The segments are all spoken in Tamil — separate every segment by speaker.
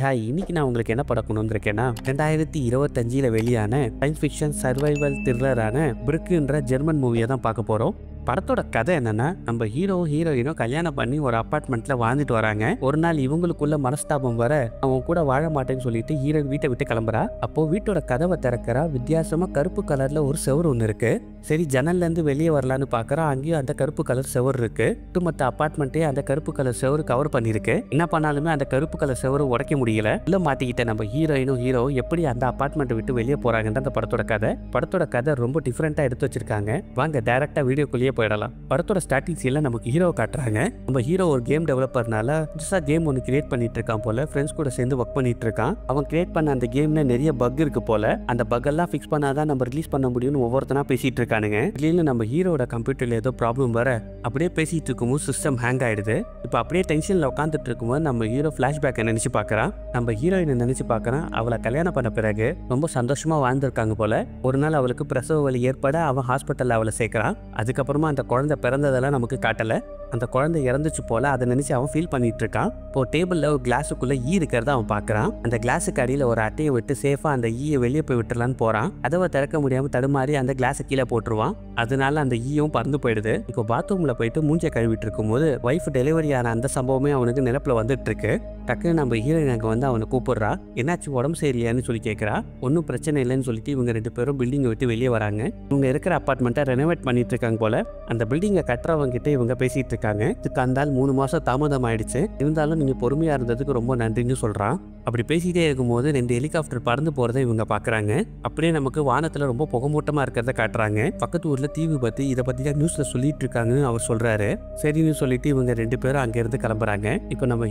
Speaker 1: ஹாய் இன்னைக்கு நான் உங்களுக்கு என்ன படம் கொண்டு வந்திருக்கேன்னா 2025 வெளியான சயின்ஸ் ஃபிக்ஷன் சர்வைவல் த்ரில்லரான பிரிக்குன்ற ஜெர்மன் மூவியை தான் பார்க்க போகிறோம். படத்தோட கதை என்னன்னா, நம்ம ஹீரோயினும் கல்யாணம் பண்ணி ஒரு அப்பார்ட்மெண்ட்ல வாழ்ந்துட்டு வராங்க. ஒரு நாள் இவங்களுக்குள்ள மனஸ்தாபம் வர அவன் கூட வாழ மாட்டேன்னு சொல்லிட்டு ஹீரோயின் வீட்டை விட்டு கிளம்புறா. அப்போ வீட்டோட கதவை திறக்கிறா. வித்தியாசமா கருப்பு கலர்ல ஒரு செவர் ஒன்று இருக்கு. சரி ஜன்னல்ல இருந்து வெளியே வரலான்னு பாக்குறா. அங்கேயும் அந்த கருப்பு கலர் செவர் இருக்கு. ஒட்டுமொத்த அப்பார்ட்மெண்ட்டே அந்த கருப்பு கலர் செவரு கவர் பண்ணிருக்கு. என்ன பண்ணாலுமே அந்த கருப்பு கலர் செவரு உடைக்க முடியல. உள்ள மாட்டிக்கிட்ட நம்ம ஹீரோ எப்படி அந்த அப்பார்ட்மெண்ட் விட்டு வெளியே போறாங்கன்ற அந்த படத்தோட கதை ரொம்ப டிஃப்ரெண்டா எடுத்து வச்சிருக்காங்க. வாங்க டைரக்டா வீடியோக்குள்ளேயே போயிடலாம். படத்தோட ஸ்டார்டிங் சீன்ல நமக்கு ஹீரோ காட்டுறாங்க. நம்ம ஹீரோ ஒரு கேம் டெவலப்பர்னால புதுசா கேம் ஒன்று கிரியேட் பண்ணிட்டு இருக்கான் போல. ஃப்ரெண்ட்ஸ் கூட சேர்ந்து ஒர்க் பண்ணிட்டு இருக்கான். அவன் கிரியேட் பண்ண அந்த கேம்ல நிறைய பக் இருக்கு போல. அந்த பக் எல்லாம் ஃபிக்ஸ் பண்ணாதான் நம்ம ரிலீஸ் பண்ண முடியும்னு ஒவ்வொருத்தனா பேசிட்டு இருக்கானுங்க. இதுல நம்ம ஹீரோட கம்ப்யூட்டர்ல ஏதோ ப்ராப்ளம் வர அப்படியே பேசிட்டு இருக்கும்போது சிஸ்டம் ஹேங் ஆயிடுது. இப்போ அப்படியே டென்ஷன்ல உட்காந்துட்டு இருக்கும்போது நம்ம ஹீரோ ஃபிளாஷ்பேக்கை நினைச்சு பார்க்கறான். நம்ம ஹீரோயினை நினைச்சு பார்க்கறான். அவளை கல்யாணம் பண்ண பிறகு ரொம்ப சந்தோஷமா வாழ்ந்திருக்காங்க போல. ஒரு நாள் அவளுக்கு பிரசவ வலி ஏற்பட அவன் ஹாஸ்பிட்டல்ல அவளை சேர்க்கிறான். அதுக்கப்புறமா அந்த குழந்தை பிறந்ததெல்லாம் நமக்கு காட்டல. அந்த குழந்தை இறந்துச்சு போல. அதை நினைச்சு அவன் ஃபீல் பண்ணிட்டு இருக்கான். இப்போ டேபிள்ல ஒரு கிளாஸுக்குள்ள ஈ இருக்கிறத அவன் பார்க்கறான். அந்த கிளாஸுக்கு அடியில் ஒரு அட்டையை விட்டு சேஃபா அந்த ஈயை வெளியே போய் விட்டுலான்னு போறான். கதவை திறக்க முடியாம தடுமாறி அந்த கிளாஸை கீழே போட்டுருவான். அதனால அந்த ஈயும் பறந்து போயிடுது. இப்போ பாத்ரூம்ல போயிட்டு மூஞ்சை கழுவிட்டு இருக்கும்போது ஒய்ஃப் டெலிவரி ஆன அந்த சம்பவமே அவனுக்கு நினைப்புல வந்துட்டு இருக்கு. டக்குன்னு நம்ம ஹீரோயின் அங்கே வந்து அவனை கூப்பிடுறா. என்னாச்சு உடம்பு சரியான்னு சொல்லி கேட்கறா. ஒன்றும் பிரச்சனை இல்லைன்னு சொல்லிட்டு இவங்க ரெண்டு பேரும் பில்டிங்கை விட்டு வெளியே வராங்க. இவங்க இருக்கிற அப்பார்ட்மெண்ட்டை ரெனோவேட் பண்ணிட்டு இருக்காங்க போல. அந்த பில்டிங்கை கட்டுறவங்க கிட்ட இவங்க பேசிட்டு இருக்காங்க. இதுக்கு அந்தால் 3 மாசம் தாமதம் ஆயிடுச்சு, இருந்தாலும் நீங்க பொறுமையா இருந்ததுக்கு ரொம்ப நன்றின்னு சொல்றான். அப்படி பேசிட்டே இருக்கும்போது 2 ஹெலிகாப்டர் பறந்து போறதை இவங்க பாக்குறாங்க. அப்படியே நமக்கு வானத்துல ரொம்ப புகமூட்டமா இருக்கிறத காட்டுறாங்க. பக்கத்து ஊர்ல தீ விபத்து, இதை பத்தி தான் நியூஸ்ல சொல்லிட்டு இருக்காங்கன்னு அவர் சொல்றாரு. சரின்னு சொல்லிட்டு இவங்க 2 பேரும் அங்க இருந்து கிளம்புறாங்க. இப்போ நம்ம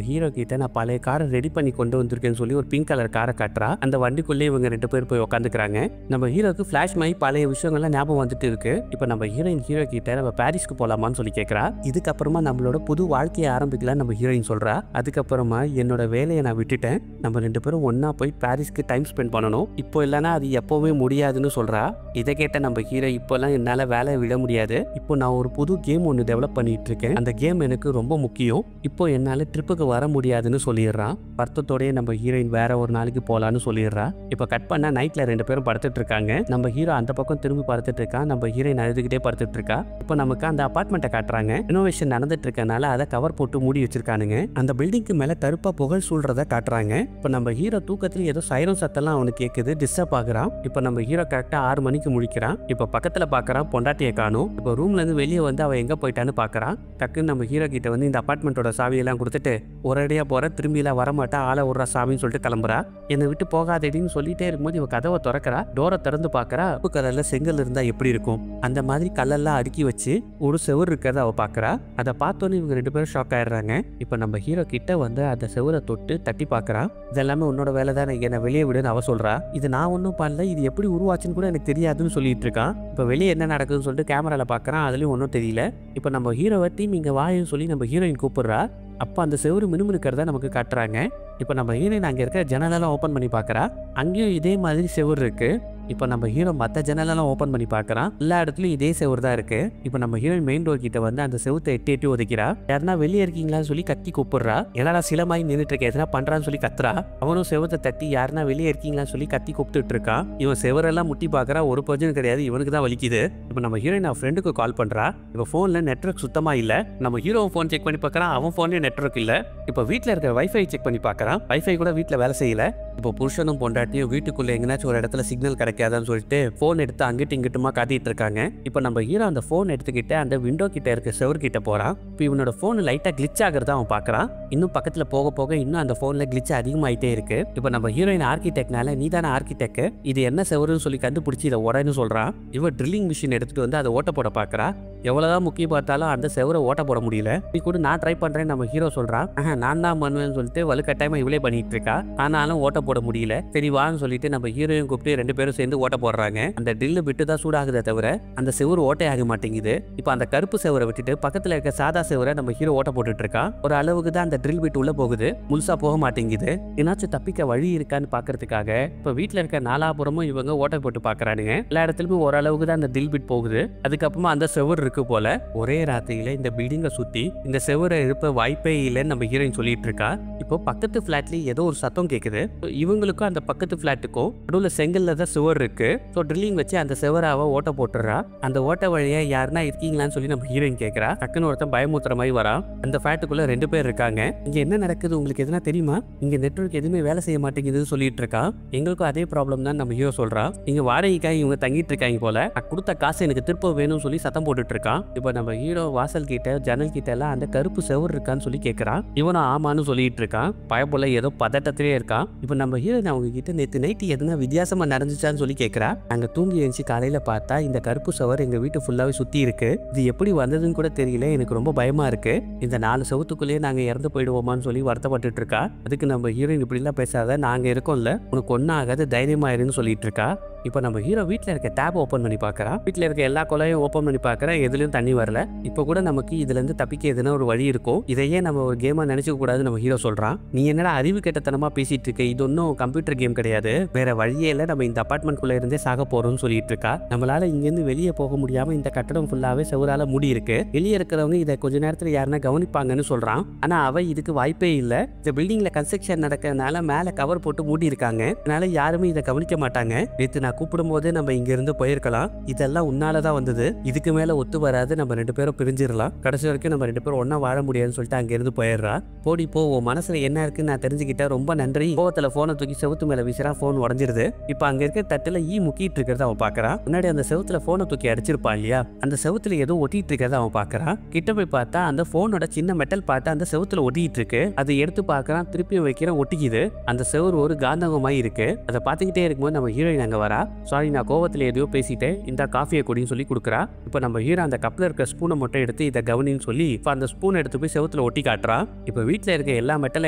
Speaker 1: ஹீரோ கிட்ட நான் பழைய காரை ரெடி பண்ணி கொண்டு வந்திருக்கேன்னு சொல்லி ஒரு பிங்க் கலர் காரை காட்டுறா. அந்த வண்டிக்குள்ளே இவங்க 2 பேர் போய் உட்காந்துக்கிறாங்க. நம்ம ஹீரோக்கு ஃபிளாஷ் மாதிரி பழைய விஷயங்கள்லாம் ஞாபகம் வந்துட்டு இருக்கு. இப்போ நம்ம ஹீரோ கிட்ட நம்ம பாரிஸ்க்கு போலாமான்னு சொல்லி கேட்கறா. இதுக்கப்புறமா நம்மளோட புது வாழ்க்கையை ஆரம்பிக்கலாம் நம்ம ஹீரோயின் சொல்றா. அதுக்கப்புறமா என்னோட வேலையை நான் விட்டுட்டேன், நம்ம 2 பேரும் ஒன்னா போய் பாரிஸ்க்கு டைம் ஸ்பெண்ட் பண்ணணும், இப்போ இல்லைன்னா அது எப்பவுமே முடியாதுன்னு சொல்றா. இதை கேட்ட நம்ம ஹீரோ இப்போல்லாம் என்னால வேலையை விட முடியாது, இப்போ நான் ஒரு புது கேம் ஒன்று டெவலப் பண்ணிட்டு இருக்கேன், அந்த கேம் எனக்கு ரொம்ப முக்கியம், இப்போ என்னால ட்ரிப்புக்கு வர முடியாதுன்னு சொல்லிடுறான். வருத்தத்தோடய நம்ம ஹீரோயின் வேற ஒரு நாளைக்கு போலான்னு சொல்லிடுறா. இப்போ கட் பண்ண நைட்ல 2 பேரும் படுத்துட்டு இருக்காங்க. நம்ம ஹீரோ அந்த பக்கம் திரும்பி படுத்துட்டு இருக்கான். நம்ம ஹீரோயின் அழுதுகிட்டே படுத்துட்டு இருக்கா. இப்போ நமக்கு அந்த அபார்ட்மெண்ட்டை காட்டுறாங்க. ரெனோவேஷன் நடந்துட்டு இருக்கனால அதை கவர் போட்டு மூடி வச்சிருக்கானுங்க. அந்த பில்டிங்க்கு மேல கருப்பா புகழ் சூழ்றத காட்டுறாங்க. இப்போ நம்ம ஹீரோ தூக்கத்துல ஏதோ சைரன் சத்தம்லாம் அவனுக்கு கேட்குது. டிஸ்டர்ப் ஆகுறான். இப்போ நம்ம ஹீரோ கரெக்டா 6 மணிக்கு முழிக்கிறான். இப்போ பக்கத்துல பாக்குறான், பொண்டாட்டியை காணும். இப்போ ரூம்ல இருந்து வெளியே வந்து அவ எங்க போயிட்டான்னு பாக்குறான். டக்குன்னு நம்ம ஹீரோ கிட்ட வந்து இந்த அபார்ட்மெண்ட்டோட சாவியெல்லாம் கொடுத்துட்டு ஒரேடியா போற, திரும்பிலாம் வரமாட்டா, ஆளை விடுறா சாமின்னு சொல்லிட்டு கிளம்புறா. என்னை விட்டு போகாதேடின்னு சொல்லிட்டே இருக்கும்போது இவ கதவை திறக்கிறா. டோரை திறந்து பாக்குறா. உப்பு கலர்ல செங்கல் இருந்தா எப்படி இருக்கும், அந்த மாதிரி கல்லெல்லாம் அடுக்கி வச்சு ஒரு செவர் இருக்கிறத அவ பாக்குறா. அதை பார்த்தோன்னு இவங்க 2 பேரும் ஷாக் ஆயிடுறாங்க. இப்போ நம்ம ஹீரோ கிட்ட வந்து அந்த செவரை தொட்டு தட்டி பாக்குறா. இதெல்லாமே உன்னோட வேலை தான், என்னை வெளியே விடுன்னு அவ சொல்றா. இது நான் ஒன்றும் பண்ணல, இது எப்படி உருவாச்சுன்னு கூட எனக்கு தெரியாதுன்னு சொல்லிட்டு இருக்கான். இப்போ வெளியே என்ன நடக்குதுன்னு சொல்லிட்டு கேமரால பாக்குறான். அதுலயும் ஒன்றும் தெரியல. இப்போ நம்ம ஹீரோவை டீம் இங்க வாயுன்னு சொல்லி நம்ம ஹீரோயின் கூப்பிடுறா. அப்போ அந்த செவரு மினுமினுக்கிறத நமக்கு காட்டுறாங்க. இப்போ நம்ம ஹீரோயின் அங்கே இருக்க ஜன்னலெல்லாம் ஓப்பன் பண்ணி பார்க்குறா. அங்கேயும் இதே மாதிரி செவர் இருக்கு. இப்போ நம்ம ஹீரோ மற்ற ஜன்னலெல்லாம் ஓப்பன் பண்ணி பார்க்குறான். எல்லா இடத்துலையும் இதே செவர் தான் இருக்கு. இப்போ நம்ம ஹீரோயின் மெயின் டோர் கிட்ட வந்து அந்த செவத்தை எட்டி ஒதுக்கிறா. யாருன்னா வெளியே இருக்கீங்களான்னு சொல்லி கத்தி கூப்பிடுறா. எல்லாரும் சில மாதிரி நின்றுட்டு இருக்க, எதனா பண்றான்னு சொல்லி கத்துறா. அவனும் செவத்தை தட்டி யாருன்னா வெளியே இருக்கீங்களான்னு சொல்லி கத்தி கூப்பிட்டு இருக்கான். இவன் செவரெல்லாம் முட்டி பார்க்குறா. ஒரு பிரச்சனை கிடையாது, இவனுக்கு தான் வலிக்குது. இப்போ நம்ம ஹீரோயின் அவன் ஃப்ரெண்டுக்கு கால் பண்றா. இப்போ ஃபோன்ல நெட்வொர்க் சுத்தமா இல்ல. நம்ம ஹீரோ ஃபோன் செக் பண்ணி பார்க்கறான். அவன் ஃபோன்லயும் நெட்வொர்க் இல்ல. இப்போ வீட்டில் இருக்க வைஃபை செக் பண்ணி பார்க்கறான். வைஃபை கூட வீட்டில் வேலை செய்யல. இப்போ புருஷனும் பொண்டாட்டியும் வீட்டுக்குள்ள எங்கேனாச்சும் ஒரு இடத்துல சிக்னல் கிடைக்காதான்னு சொல்லிட்டு ஃபோன் எடுத்து அங்கிட்டு இங்கிட்டுமா காத்திட்டு இருக்காங்க. இப்போ நம்ம ஹீரோ அந்த ஃபோன் எடுத்துக்கிட்டு அந்த விண்டோ கிட்ட இருக்க செவர் கிட்ட போறான். இப்போ இவனோட ஃபோன் லைட்டா கிளிச் ஆகிறதா அவன் பார்க்கறான். இன்னும் பக்கத்துல போக போக இன்னும் அந்த ஃபோன்ல கிளிச் அதிகமாயிட்டே இருக்கு. இப்போ நம்ம ஹீரோயின் ஆர்கிடெக்ட்னால நீ தானே ஆர்கிடெக்ட், இது என்ன செவருன்னு சொல்லி கண்டுபிடிச்சி இதை உடனே சொல்றான். இவன் ட்ரில்லிங் மிஷின் எடுத்துட்டு வந்து அதை ஓட்ட போட பார்க்கறா. எவ்வளவுதான் முக்கியம் பார்த்தாலும் அந்த செவரை ஓட்ட போட முடியல. நீ கூட நான் ட்ரை பண்றேன்னு நம்ம ஹீரோ சொல்றான். நான் தான் பண்ணுவேன்னு சொல்லிட்டு வலுக்கட்டாயமா இவளே பண்ணிட்டு இருக்கா. ஆனாலும் ஓட்ட போட முடியல. சரி வான்னு சொல்லிட்டு நம்ம ஹீரோயும் கூப்பிட்டு 2 பேரும் சேர்ந்து இருந்து ஓட்ட போடுறாங்க. அந்த ட்ரில் பிட்டு தான் சூடாகுதே தவிர அந்த செவுரு ஓட்டையாக மாட்டேங்குது. இப்போ அந்த கருப்பு செவரை விட்டுட்டு பக்கத்துல இருக்க சாதா செவரை நம்ம ஹீரோ ஓட்ட போட்டுட்டு இருக்கான். ஒரு அளவுக்கு தான் அந்த ட்ரில் பிட் உள்ள போகுது, முழுசா போக மாட்டேங்குது. ஏன்னாச்சும் தப்பிக்க வழி இருக்கான்னு பாக்குறதுக்காக இப்ப வீட்டுல இருக்க நாலாபுரமும் இவங்க ஓட்ட போட்டு பாக்குறானுங்க. எல்லா இடத்துலயுமே ஓரளவுக்கு தான் அந்த ட்ரில் பிட் போகுது. அதுக்கப்புறமா அந்த செவர் இருக்கு போல. ஒரே ராத்திரியில இந்த பில்டிங்கை சுத்தி இந்த செவரை எழுப்ப வாய்ப்பே இல்லைன்னு நம்ம ஹீரோயின் சொல்லிட்டு இருக்கா. இப்போ பக்கத்து பிளாட்லயும் ஏதோ ஒரு சத்தம் கேக்குது. இவங்களுக்கும் அந்த பக்கத்து பிளாட்டுக்கும் நடுவுல செங்கல்ல தான் செவர் இருக்கு. ஸோ ட்ரில்லிங் வச்சு அந்த செவராவை ஓட்ட போட்டுறா. அந்த ஓட்ட வழியா யாருன்னா இருக்கீங்களான்னு சொல்லி நம்ம ஹீரோயின் கேட்கறா. டக்குன்னு ஒருத்தன் பயமுத்துற மாதிரி வரா. அந்த ஃபிளாட்டுக்குள்ள 2 பேர் இருக்காங்க. இங்க என்ன நடக்குது உங்களுக்கு எதுனா தெரியுமா? இங்க நெட்வொர்க் எதுவுமே வேலை செய்ய மாட்டேங்குதுன்னு சொல்லிட்டு இருக்கா. எங்களுக்கும் அதே ப்ராப்ளம் தான் நம்ம ஹீரோ சொல்றா. இங்க வாடகைக்காக இவங்க தங்கிட்டு இருக்காங்க போல. கொடுத்த காசு எனக்கு திருப்ப வேணும்னு சொல்லி சத்தம் போட்டுட்டு இருக்கான். இப்போ நம்ம ஹீரோ வாசல் கிட்ட ஜன்னல் கிட்ட எல்லாம் அந்த கருப்பு செவர் இருக்கான்னு சொல்லி கேட்கறான். இவனும் ஆமான்னு சொல்லிட்டு இருக்கான். பயப்போல ஏதோ பதட்டத்திலே இருக்கான். இப்போ நம்ம ஹீரோயின் அவங்க கிட்ட நேற்று நைட்டு எதுனா வித்தியாசமா நடந்துச்சான்னு சொல்லி கேட்கறா. அங்க தூங்கி எழுந்துச்சு காலையில பார்த்தா இந்த கருப்பு செவர் எங்க வீட்டு ஃபுல்லாவே சுத்தி இருக்கு. இது எப்படி வந்ததுன்னு கூட தெரியல, எனக்கு ரொம்ப பயமா இருக்கு. இந்த 4 செவத்துக்குள்ளேயே நாங்க இறந்து போயிடுவோமான்னு சொல்லி வருத்தப்பட்டு இருக்கா. அதுக்கு நம்ம ஹீரோயின் இப்படி எல்லாம் பேசாத, நாங்க இருக்கோம்ல, உனக்கு ஒன்னும் ஆகாது, தைரியமா இருன்னு சொல்லிட்டு இருக்கா. இப்போ நம்ம ஹீரோ வீட்டில் இருக்க டேப் ஓப்பன் பண்ணி பார்க்குறா. வீட்டில் இருக்க எல்லா குழாயும் ஓப்பன் பண்ணி பார்க்குறா. எதுலையும் தண்ணி வரல. இப்போ கூட நமக்கு இதுலேருந்து தப்பிக்க எதுனா ஒரு வழி இருக்கும். இதையே நம்ம ஒரு கேமாக நினச்சிக்க கூடாது நம்ம ஹீரோ சொல்கிறான். நீ என்னடா அறிவு கெட்டத்தனமாக பேசிட்டு இருக்க, இது ஒன்றும் கம்ப்யூட்டர் கேம் கிடையாது, வேற வழியே இல்லை, நம்ம இந்த அப்பார்ட்மெண்ட்குள்ளே இருந்தே சாக போகிறோம்னு சொல்லிட்டு இருக்கா. நம்மளால இங்கேருந்து வெளியே போக முடியாமல் இந்த கட்டடம் ஃபுல்லாகவே செவரால் மூடி இருக்கு. வெளியே இருக்கிறவங்க இதை கொஞ்ச நேரத்தில் யாருன்னா கவனிப்பாங்கன்னு சொல்கிறான். ஆனால் அவ இதுக்கு வாய்ப்பே இல்லை. இந்த பில்டிங்கில் கன்ஸ்ட்ரக்ஷன் நடக்கிறதுனால மேலே கவர் போட்டு மூடி இருக்காங்க. அதனால யாருமே இதை கவனிக்க மாட்டாங்க. நேற்று கூப்பிடும் போதே நம்ம இங்க இருந்து போயிருக்கலாம். இதெல்லாம் உன்னாலதான் வந்தது, இதுக்கு மேல ஒத்து வராது, நம்ம 2 பேரும் பிரிஞ்சிடலாம், கடைசி வரைக்கும் நம்ம 2 பேரும் ஒன்னா வாழ முடியாதுன்னு சொல்லிட்டு அங்க இருந்து போயிடுறா. போடி போ, உன் மனசுல என்ன இருக்குன்னு நான் தெரிஞ்சுக்கிட்டேன், ரொம்ப நன்றி. கோவத்துல போனை தூக்கி செவுத்து மேல வீசுறா. போன் உடஞ்சிருது. இப்ப அங்க இருக்க தட்டுல முக்கிட்டு இருக்கிறத அவன் பாக்குறான். முன்னாடி அந்த செவுத்துல போனை தூக்கி அடிச்சிருப்பான் இல்லையா, அந்த செவுத்துல ஏதோ ஒட்டிட்டு இருக்கிறத அவன் பாக்குறான். கிட்ட போய் பார்த்தா அந்த போனோட சின்ன மெட்டல் பார்த்து அந்த செவுத்துல ஒட்டிட்டு இருக்கு. அதை எடுத்து பாக்குறான், திருப்பி வைக்கிறான், ஒட்டிக்குது. அந்த செவுறு ஒரு காந்தகமாய் இருக்கு. அதை பார்த்துக்கிட்டே இருக்கும்போது நம்ம ஹீரோயின் அங்க வரா. சாரி, நான் கோவத்தில் எதையோ பேசிட்டேன், இந்த காஃபியை குடின்னு சொல்லி கொடுக்குறா. இப்போ நம்ம ஹீரோ அந்த கப்பில் இருக்க ஸ்பூனை மட்டும் எடுத்து இதை கவனின்னு சொல்லி இப்போ அந்த ஸ்பூன் எடுத்து போய் செவுத்துல ஒட்டி காட்டுறா. இப்போ வீட்டில் இருக்க எல்லா மெட்டல்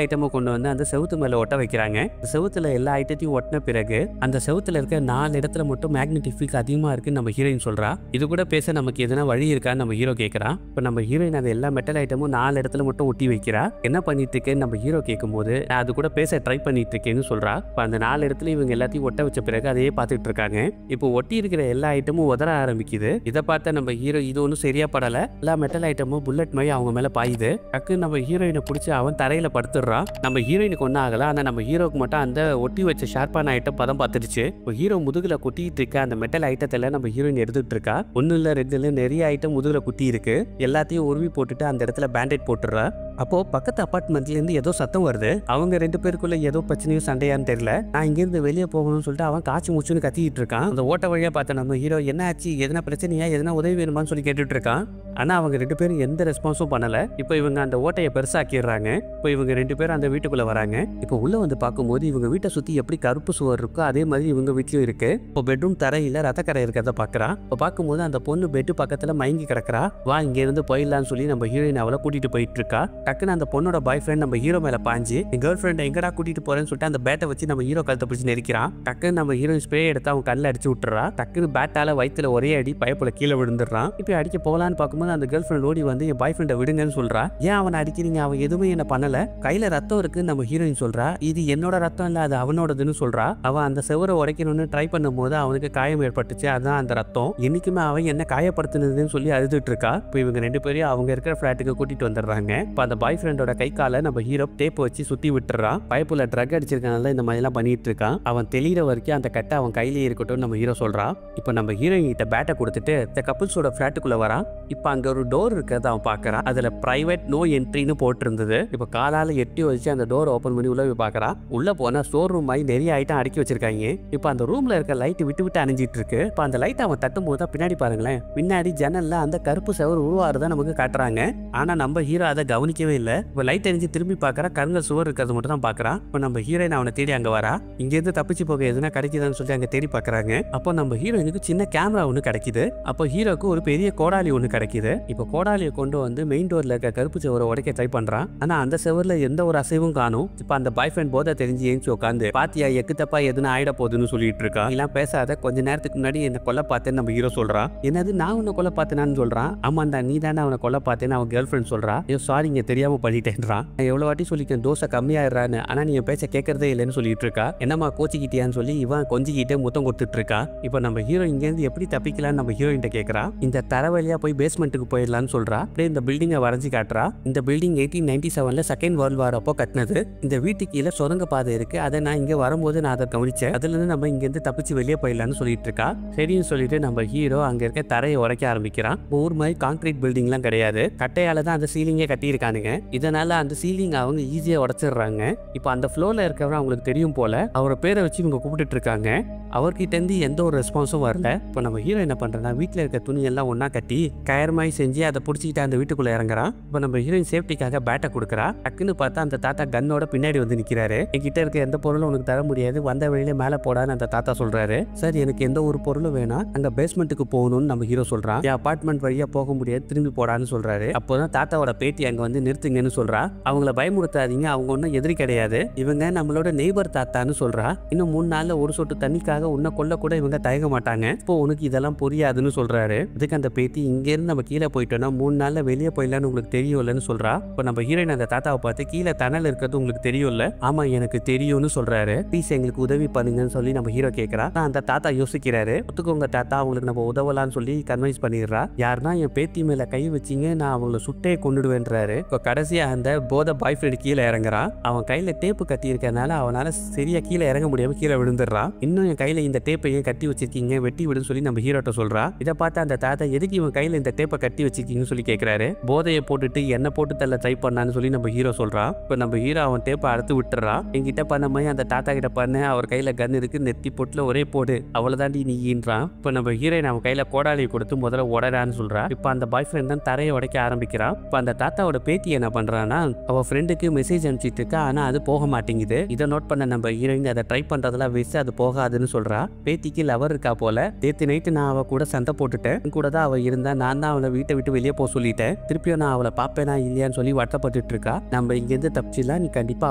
Speaker 1: ஐட்டமும் கொண்டு வந்து அந்த செவுத்து மேலே ஒட்ட வைக்கிறாங்க. செவுத்துல எல்லா ஐட்டத்தையும் ஒட்டின பிறகு அந்த செவுத்துல இருக்க 4 இடத்துல மட்டும் மேக்னெட்டிக் ஃபீல்ட் அதிகமாக இருக்குன்னு நம்ம ஹீரோயின் சொல்றா. இது கூட பேச நமக்கு எதனா வழி இருக்கான்னு நம்ம ஹீரோ கேட்குறான். இப்போ நம்ம ஹீரோயின் அந்த எல்லா மெட்டல் ஐட்டமும் 4 இடத்துல மட்டும் ஒட்டி வைக்கிறா. என்ன பண்ணிட்டு இருக்கேன்னு நம்ம ஹீரோ கேட்கும்போது நான் அது கூட பேச ட்ரை பண்ணிட்டு இருக்கேன்னு சொல்றா. இப்போ அந்த 4 இடத்துல இவங்க எல்லாத்தையும் ஒட்ட வச்ச பிறகு அதையே பார்த்துட்டு இருக்காங்க. இப்போ ஒட்டி இருக்கிற எல்லா ஐட்டமும் உதற ஆரம்பிக்குது. இதை பார்த்த நம்ம ஹீரோ இது ஒன்றும் சரியா படல. எல்லா மெட்டல் ஐட்டமும் புல்லட் மாதிரி அவங்க மேல பாயுது. டக்கு நம்ம ஹீரோயினை பிடிச்சி அவன் தரையில படுத்துடுறான். நம்ம ஹீரோயினுக்கு ஒன்றும் ஆகல, ஆனா நம்ம ஹீரோக்கு மட்டும் அந்த ஒட்டி வச்ச ஷார்ப்பான ஐட்டம் பதம் பார்த்துருச்சு. இப்போ ஹீரோ முதுகுல குத்திட்டு இருக்க அந்த மெட்டல் ஐட்டத்துல நம்ம ஹீரோயின் எடுத்துட்டு இருக்கா. 1 இல்ல 2 இல்ல நிறைய ஐட்டம் முதுகுல குத்தி இருக்கு. எல்லாத்தையும் உருவி போட்டுட்டு அந்த இடத்துல பேண்டேட் போட்டுறா. அப்போ பக்கத்து அபார்ட்மெண்ட்ல இருந்து ஏதோ சத்தம் வருது. அவங்க 2 பேருக்குள்ள ஏதோ பிரச்சனையும் சண்டையான்னு தெரியல. நான் இங்க இருந்து வெளியே போகணும்னு சொல்லிட்டு அவன் காய்ச்சி மூச்சுன்னு கத்திட்டு இருக்கான். அந்த ஓட்ட வழியா பார்த்த நம்ம ஹீரோ என்ன ஆச்சு, எதனா பிரச்சனையா, எதனா உதவி வேணுமான்னு சொல்லி கேட்டுட்டு இருக்கான். ஆனா அவங்க 2 பேரும் எந்த ரெஸ்பான்ஸும் பண்ணல. இப்போ இவங்க அந்த ஓட்டையை பெருசாக்கிடுறாங்க. இப்போ இவங்க 2 பேரும் அந்த வீட்டுக்குள்ள வராங்க. இப்போ உள்ள வந்து பார்க்கும்போது இவங்க வீட்டை சுத்தி எப்படி கருப்பு சுவர் இருக்கோ அதே மாதிரி இவங்க வீட்லயும் இருக்கு. இப்போ பெட்ரூம் தரையில ரத்தக்கரை இருக்கிறத பாக்குறா. இப்போ பார்க்கும்போது அந்த பொண்ணு பெட்டு பக்கத்துல மயங்கி கிடக்குறா. வா இங்க இருந்து போயிடலான்னு சொல்லி நம்ம ஹீரோயின் அவளை கூட்டிட்டு போயிட்டு இருக்கா. டக்குன்னு அந்த பொண்ணோட பாய் ஃப்ரெண்ட் நம்ம ஹீரோ மேல பாஞ்சு கேர்ள் ஃப்ரெண்ட் எங்கடா கூட்டிட்டு போறேன்னு சொல்லிட்டு அந்த பேட்டை வச்சு நம்ம ஹீரோ கழுத்தை பிடிச்சி நெரிக்கிறான். டக்குன்னு நம்ம ஹீரோயின் ஸ்ப்ரே எடுத்து அவன் கல்ல அடிச்சு விட்டுறா. டக்குன்னு பேட்டால வயித்துல ஒரே அடி, பயப்புல கீழே விழுந்துடுறான். இப்போ அடிக்க போகலான்னு பார்க்கும்போது அந்த கேர்ள் ஃப்ரெண்ட் ஓடி வந்து என் பாய் ஃப்ரெண்டை விடுங்கன்னு சொல்றா. ஏன் அவனை அடிக்கிறீங்க, அவன் எதுவுமே என்ன பண்ணல, கையில ரத்தம் இருக்குன்னு நம்ம ஹீரோயின் சொல்றா. இது என்னோட ரத்தம் இல்ல, அது அவனோடதுன்னு சொல்றா. அவன் அந்த செவரை உடைக்கணும்னு ட்ரை பண்ணும்போது அவனுக்கு காயம் ஏற்பட்டுச்சு, அதுதான் அந்த ரத்தம். என்னைக்குமே அவன் என்ன காயப்படுத்தினதுன்னு சொல்லி அழுதுட்டு இருக்கா. இப்போ இவங்க 2 பேரையும் அவங்க இருக்கிற ஃபிளாட்டுக்கு கூட்டிட்டு வந்துடுறாங்க. இப்போ அந்த பாய் ஃப்ரெண்டோட கை காலை நம்ம ஹீரோ டேப் வச்சு சுத்தி விட்டுறான். பயப்புல ட்ரக் அடிச்சிருக்கனால இந்த மாதிரி எல்லாம் பண்ணிட்டு இருக்கான். அவன் தெளிகிற வரைக்கும் அந்த கட்டை அவன் கையிலேயே இருக்கட்டும் நம்ம ஹீரோ சொல்றான். இப்போ நம்ம ஹீரோயின் கிட்ட பேட்டை கொடுத்துட்டு இந்த கப்புள்ஸோட ஃபிளாட்டுக்குள்ள வரான். இப்போ அங்க ஒரு டோர் இருக்கிறத அவன் பாக்குறான். அதுல பிரைவேட் நோ என்ட்ரின்னு போட்டு இருந்தது. இப்போ காலால எட்டி வச்சு அந்த டோர் ஓபன் பண்ணி உள்ள போய் பாக்குறான். உள்ள போனா ஸ்டோர் ரூம் மாதிரி நிறைய ஐட்டம் அடுக்கி வச்சிருக்காங்க. இப்போ அந்த ரூம்ல இருக்க லைட் விட்டு விட்டு அணிஞ்சிட்டு இருக்கு. இப்போ அந்த லைட் அவன் தட்டும் போது பின்னாடி பாருங்களேன், பின்னாடி ஜன்னல்ல அந்த கருப்பு செவர் உருவாருதான் நமக்கு காட்டுறாங்க. ஆனா நம்ம ஹீரோ அதை கவனிக்கவே இல்லை. இப்போ லைட் எரிஞ்சு திரும்பி பாக்குறா, கருங்கல் சுவர் இருக்கிறது மட்டும் தான் பாக்குறான். இப்போ நம்ம ஹீரோயின் அவனை தேடி அங்க வரா. இங்க இருந்து தப்பிச்சு போக எதுனா கிடைக்குதான்னு சொல்லி அங்க தேடி தேடி பார்க்கறாங்க. அப்போ நம்ம ஹீரோயினுக்கு சின்ன கேமரா ஒன்று கிடைக்குது. அப்போ ஹீரோக்கு ஒரு பெரிய கோடாலி ஒன்று கிடைக்குது. இப்போ கோடாலியை கொண்டு வந்து மெயின் டோர்ல இருக்க கருப்பு செவரை உடைக்க ட்ரை பண்றான். ஆனா அந்த செவர்ல எந்த ஒரு அசைவும் காணும். இப்போ அந்த பாய் ஃப்ரெண்ட் போதை தெரிஞ்சு ஏஞ்சி உட்காந்து பாத்தியா எக்கு தப்பா எதுனா ஆயிட போகுதுன்னு சொல்லிட்டு இருக்கான். எல்லாம் பேசாத, கொஞ்ச நேரத்துக்கு முன்னாடி என்ன கொல்ல பார்த்தேன்னு நம்ம ஹீரோ சொல்றான். என்னது நான் உன்னை கொல்ல பார்த்தேனான்னு சொல்றான். ஆமாண்டா நீ தானே அவனை கொல்ல பார்த்தேன்னு அவன் கேர்ள் ஃப்ரெண்ட் சொல்றா. ஐயோ சாரிங்க தெரியாம பண்ணிட்டேன்றான். நான் எவ்வளவு வாட்டி சொல்லிட்டேன் தோசை கம்மியாயிடுறான்னு, ஆனா நீ என் பேச்ச கேட்கறதே இல்லைன்னு சொல்லிட்டு இருக்கா. என்னம்மா கோச்சிக்கிட்டியான்னு சொல்லி இவன் கொஞ்சிக்கிட்டே முத்தம் கொடுத்துட்டு இருக்கா. இப்போ நம்ம ஹீரோ இங்க இருந்து எப்படி தப்பிக்கலாம்னு நம்ம ஹீரோயின் கேட்கறா. இந்த தர வழியா போய் பேஸ்மெண்ட்டுக்கு போயிடலான்னு சொல்றா. அப்படியே இந்த பில்டிங்கை வரைஞ்சி காட்டுறா. இந்த பில்டிங் 1897ல செகண்ட் வேர்ல்ட் வார் அப்போ கட்டினது. இந்த வீட்டுக்கு கீழே சுரங்க பாதை இருக்கு. அதை நான் இங்க வரும்போது நான் அதை கவனிச்சேன். அதுல இருந்து நம்ம இங்க இருந்து தப்பிச்சு வெளியே போயிடலாம்னு சொல்லிட்டு இருக்கா. சரின்னு சொல்லிட்டு நம்ம ஹீரோ அங்க இருக்க தரையை உடைக்க ஆரம்பிக்கிறான். ஊர் மாதிரி கான்கிரீட் பில்டிங் எல்லாம் கிடையாது. கட்டையால தான் அந்த சீலிங்கே கட்டியிருக்கானுங்க. இதனால அந்த சீலிங் அவங்க ஈஸியா உடைச்சிடுறாங்க. இப்போ அந்த ஃப்ளோர்ல இருக்கிறவங்க அவங்களுக்கு தெரியும் போல அவரை பேரை வச்சு இவங்க கூப்பிட்டு இருக்காங்க. அவர்கிட்ட இருந்து எந்த ஒரு ரெஸ்பான்ஸும் வரல. இப்போ நம்ம ஹீரோ என்ன பண்றா, வீட்டில் இருக்க துணி எல்லாம் ஒன்னா கட்டி கயர்மாய் செஞ்சு அதை பிடிச்சிக்கிட்டு அந்த வீட்டுக்குள்ள இறங்குறான். இப்போ நம்ம ஹீரோயின் சேஃப்டிக்காக பேட்டை கொடுக்குறா. டக்குன்னு பார்த்தா அந்த தாத்தா கன்னோட பின்னாடி வந்து நிக்கிறாரு. என்கிட்ட இருக்க எந்த பொருளும் உனக்கு தர முடியாது, வந்த வழியில மேல போடான்னு அந்த தாத்தா சொல்றாரு. சார் எனக்கு எந்த ஒரு பொருளும் வேணாம், அங்க பேஸ்மெண்ட்டுக்கு போகணும்னு நம்ம ஹீரோ சொல்றான். என் அபார்ட்மெண்ட் வழியா போக முடியாது, திரும்பி போடான்னு சொல்றாரு. அப்போதான் தாத்தாவோட பேட்டி அங்க வந்து நிறுத்துங்கன்னு சொல்றா. அவங்கள பயமுறுத்தாதீங்க, அவங்க ஒன்னும் எதிரி கிடையாது, இவங்க நம்மளோட நெய்பர் தாத்தான்னு சொல்றா. இன்னும் 3 நாள்ல ஒரு சொட்டு தண்ணிக்காக உன்னை கொல்ல கூட இவங்க தயங்க மாட்டாங்க. இப்போ உனக்கு இதெல்லாம் புரியாதுன்னு சொல்றாரு. இதுக்கு அந்த பேத்தி இங்க இருந்து நம்ம கீழே போயிட்டோம்னா 3 நாள்ல வெளியே போயிடலான்னு உங்களுக்கு தெரியும்லன்னு சொல்றா. இப்போ நம்ம ஹீரோயின் அந்த தாத்தாவை பார்த்து கீழே தணல் இருக்கிறது உங்களுக்கு தெரியும்ல. ஆமா எனக்கு தெரியும்னு சொல்றாரு. ப்ளீஸ் எங்களுக்கு உதவி பண்ணுங்கன்னு சொல்லி நம்ம ஹீரோ கேட்கறா. அந்த தாத்தா யோசிக்கிறாரு. ஒத்துக்கோங்க தாத்தா, அவங்களுக்கு நம்ம உதவலான்னு சொல்லி கன்வின்ஸ் பண்ணிடுறா. யாருன்னா என் பேத்தி மேல கை வச்சிங்க நான் அவங்கள சுட்டே கொண்டுடுவேன்றாரு. இப்போ கடைசியா அந்த போத பாய் ஃப்ரெண்ட் கீழே இறங்குறான். அவன் கையில டேப்பு கட்டி இருக்கனால அவனால சரியா கீழே இறங்க முடியாம கீழே விழுந்துடுறான். இன்னும் என் கையில இந்த டேப்பையே கட்டி வச்சிருக்கீங்க, வெட்டி விடுன்னு சொல்லி நம்ம ஹீரோட்ட சொல்றா. இதை பார்த்து அந்த தாத்தா எதுக்கு இவன் கையில இந்த டேப்பை கட்டி வச்சிருக்கீங்கன்னு சொல்லி கேட்கிறாரு. போதையை போட்டுட்டு என்ன போட்டு தள்ள ட்ரை பண்ணான்னு சொல்லி நம்ம ஹீரோ சொல்றா. இப்போ நம்ம ஹீரோ அவன் டேப்பை அறுத்து விட்டுறான். என்கிட்ட பண்ண மாதிரி அந்த தாத்தா கிட்ட பண்ண, அவர் கையில கன் இருக்கு, நெத்தி பொட்டுல ஒரே போடு, அவ்வளவுதாண்டி நீன்றான். இப்போ நம்ம ஹீரோயின் அவன் கையில கோடாலியை கொடுத்து முதல்ல உடறான்னு சொல்றா. இப்போ அந்த பாய் ஃப்ரெண்ட் தான் தரையை உடைக்க ஆரம்பிக்கிறான். இப்போ அந்த தாத்தாவோட பேத்தி என்ன பண்றான்னா அவ ஃப்ரெண்டுக்கு மெசேஜ் அனுப்பிச்சிட்டு இருக்கா. ஆனா அது போக மாட்டேங்குது. இதை நோட் பண்ண நம்ம ஹீரோயின் அதை ட்ரை பண்றதெல்லாம் வேஸ்ட், அது போகாதுன்னு சொல்றா. பேத்திக்கு லவர் இருக்கா போல. நேத்து நைட்டு நான் அவ கூட சண்டை போட்டுட்டேன், கூட தான் அவ இருந்தா, நான் தான் அவளை வீட்டை விட்டு வெளியே போக சொல்லிட்டேன். திருப்பியும் நான் அவளை பாப்பேனா இல்லையான்னு சொல்லி வருத்தப்பட்டு இருக்கா. நம்ம இங்க இருந்து தப்பிச்சிடலாம், நீ கண்டிப்பா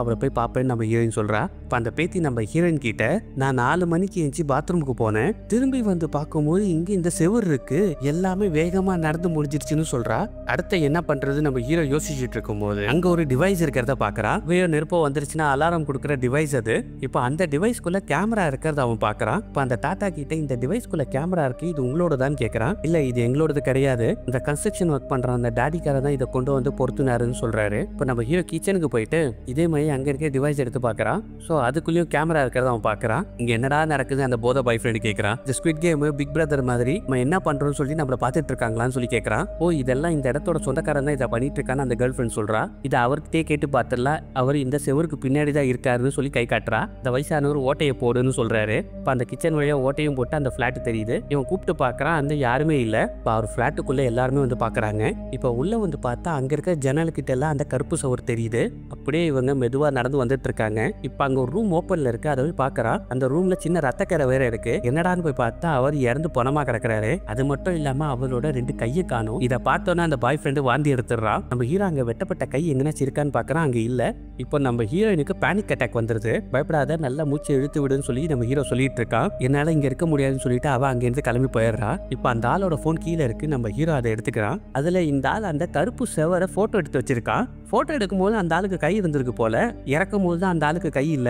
Speaker 1: அவளை போய் பாப்பேன்னு நம்ம ஹீரோயின் சொல்றா. இப்ப அந்த பேத்தி நம்ம ஹீரோயின் கிட்ட நான் 4 மணிக்கு எஞ்சி பாத்ரூமுக்கு போனேன், திரும்பி வந்து பார்க்கும்போது இங்க இந்த செவர் இருக்கு, எல்லாமே வேகமா நடந்து முடிஞ்சிருச்சுன்னு சொல்றா. அடுத்த என்ன பண்றது நம்ம ஹீரோ யோசிச்சுட்டு இருக்கும் போது அங்க ஒரு டிவைஸ் இருக்கிறத பாக்குறா. வேற நெருப்போ வந்துருச்சுன்னா அலாரம் கொடுக்குற டிவைஸ் அது. இப்போ அந்த டிவைஸ்க்குள்ள கேமரா இருக்கிறத அவன் பாக்குறான். இப்போ அந்த தாத்தா கிட்ட இந்த டிவைஸ்க்குள்ள கேமரா இருக்கு, இது உங்களோட தான் கேட்கறான். இல்ல இது எங்களோடது கிடையாது, இந்த கன்ஸ்ட்ரக்ஷன் ஒர்க் பண்ற அந்த டாடிக்கார தான் இதை கொண்டு வந்து பொறுத்துனாருன்னு சொல்றாரு. இப்போ நம்ம ஹீரோ கிச்சனுக்கு போயிட்டு இதே மாதிரி அங்க இருக்க டிவைஸ் எடுத்து பாக்குறான். ஸோ அதுக்குள்ளேயும் கேமரா இருக்கிறத அவன் பாக்குறான். இங்க என்னடா நடக்குது அந்த போத பாய் ஃப்ரெண்ட் கேட்கறான். இந்த ஸ்குவிட் கேம் பிக் பிரதர் மாதிரி நம்ம என்ன பண்றோம்னு சொல்லி நம்மள பாத்துட்டு இருக்காங்களான்னு சொல்லி கேட்கறான். ஓ இதெல்லாம் இந்த இடத்தோட சொந்தக்காரன் தான் இதை பண்ணிட்டு இருக்கான்னு அந்த கேர்ள் ஃப்ரெண்ட் சொல்றா. இதை அவர்கிட்டே கேட்டு பார்த்துடலாம், அவர் இந்த செவருக்கு பின்னாடி தான் இருக்காருன்னு சொல்லி கை காட்டுறா. இந்த வயசானவர் ஓட்டையை போடுன்னு சொல்றாரு. இப்போ அந்த கிச்சன் வழியா ஓட்டையும் போட்டு அந்த ஃபிளாட் தெரியுது. இவன் கூப்பிட்டு பார்க்கறான், அந்த யாருமே இல்ல. இப்போ அவர் ஃபிளாட்டுக்குள்ள எல்லாருமே வந்து பாக்குறாங்க. இப்போ உள்ள வந்து பார்த்தா அங்க இருக்க ஜன்னலுக்கிட்ட எல்லாம் அந்த கருப்பு சவர் தெரியுது. அப்படியே இவங்க மெதுவா நடந்து வந்துட்டு இருக்காங்க. இப்போ அங்க ஒரு ரூம் ஓப்பன்ல இருக்கு, அதை போய் பாக்குறான். அந்த ரூம்ல சின்ன ரத்தக்கரை வேற இருக்கு. என்னடான்னு போய் பார்த்தா அவர் இறந்து பணமா கிடக்குறாரு. அது மட்டும் இல்லாம அவரோட 2 கையை காணும். இதை பார்த்தோன்னா அந்த பாய் ஃப்ரெண்டு வாந்தி எடுத்துடுறான். நம்ம ஹீரோ அங்க வெட்டப்பட்ட கை எங்கனாச்சும் இருக்கான்னு பாக்குறான், அங்க இல்ல. இப்போ நம்ம ஹீரோயினுக்கு பேனிக் அட்டாக் வந்துருது. பயப்படாத, நல்லா மூச்சு இழுத்து விடுன்னு சொல்லி நம்ம ஹீரோ சொல்லிட்டு இருக்கான். என்னால இங்க இருக்க முடியாதுன்னு சொல்லிட்டு அவ அங்க இருந்து கிளம்பி போயிடுறா. இப்போ அந்த ஆளோட போன் கீழே இருக்கு, நம்ம ஹீரோ அதை எடுத்துக்கிறான். அதுல இந்த ஆள் அந்த கருப்பு செவரை போட்டோ எடுத்து வச்சிருக்கான். போட்டோ எடுக்கும் போது அந்த ஆளுக்கு கை இருந்திருக்கு போல, இறக்கும் போது தான் அந்த ஆளுக்கு கை இல்ல.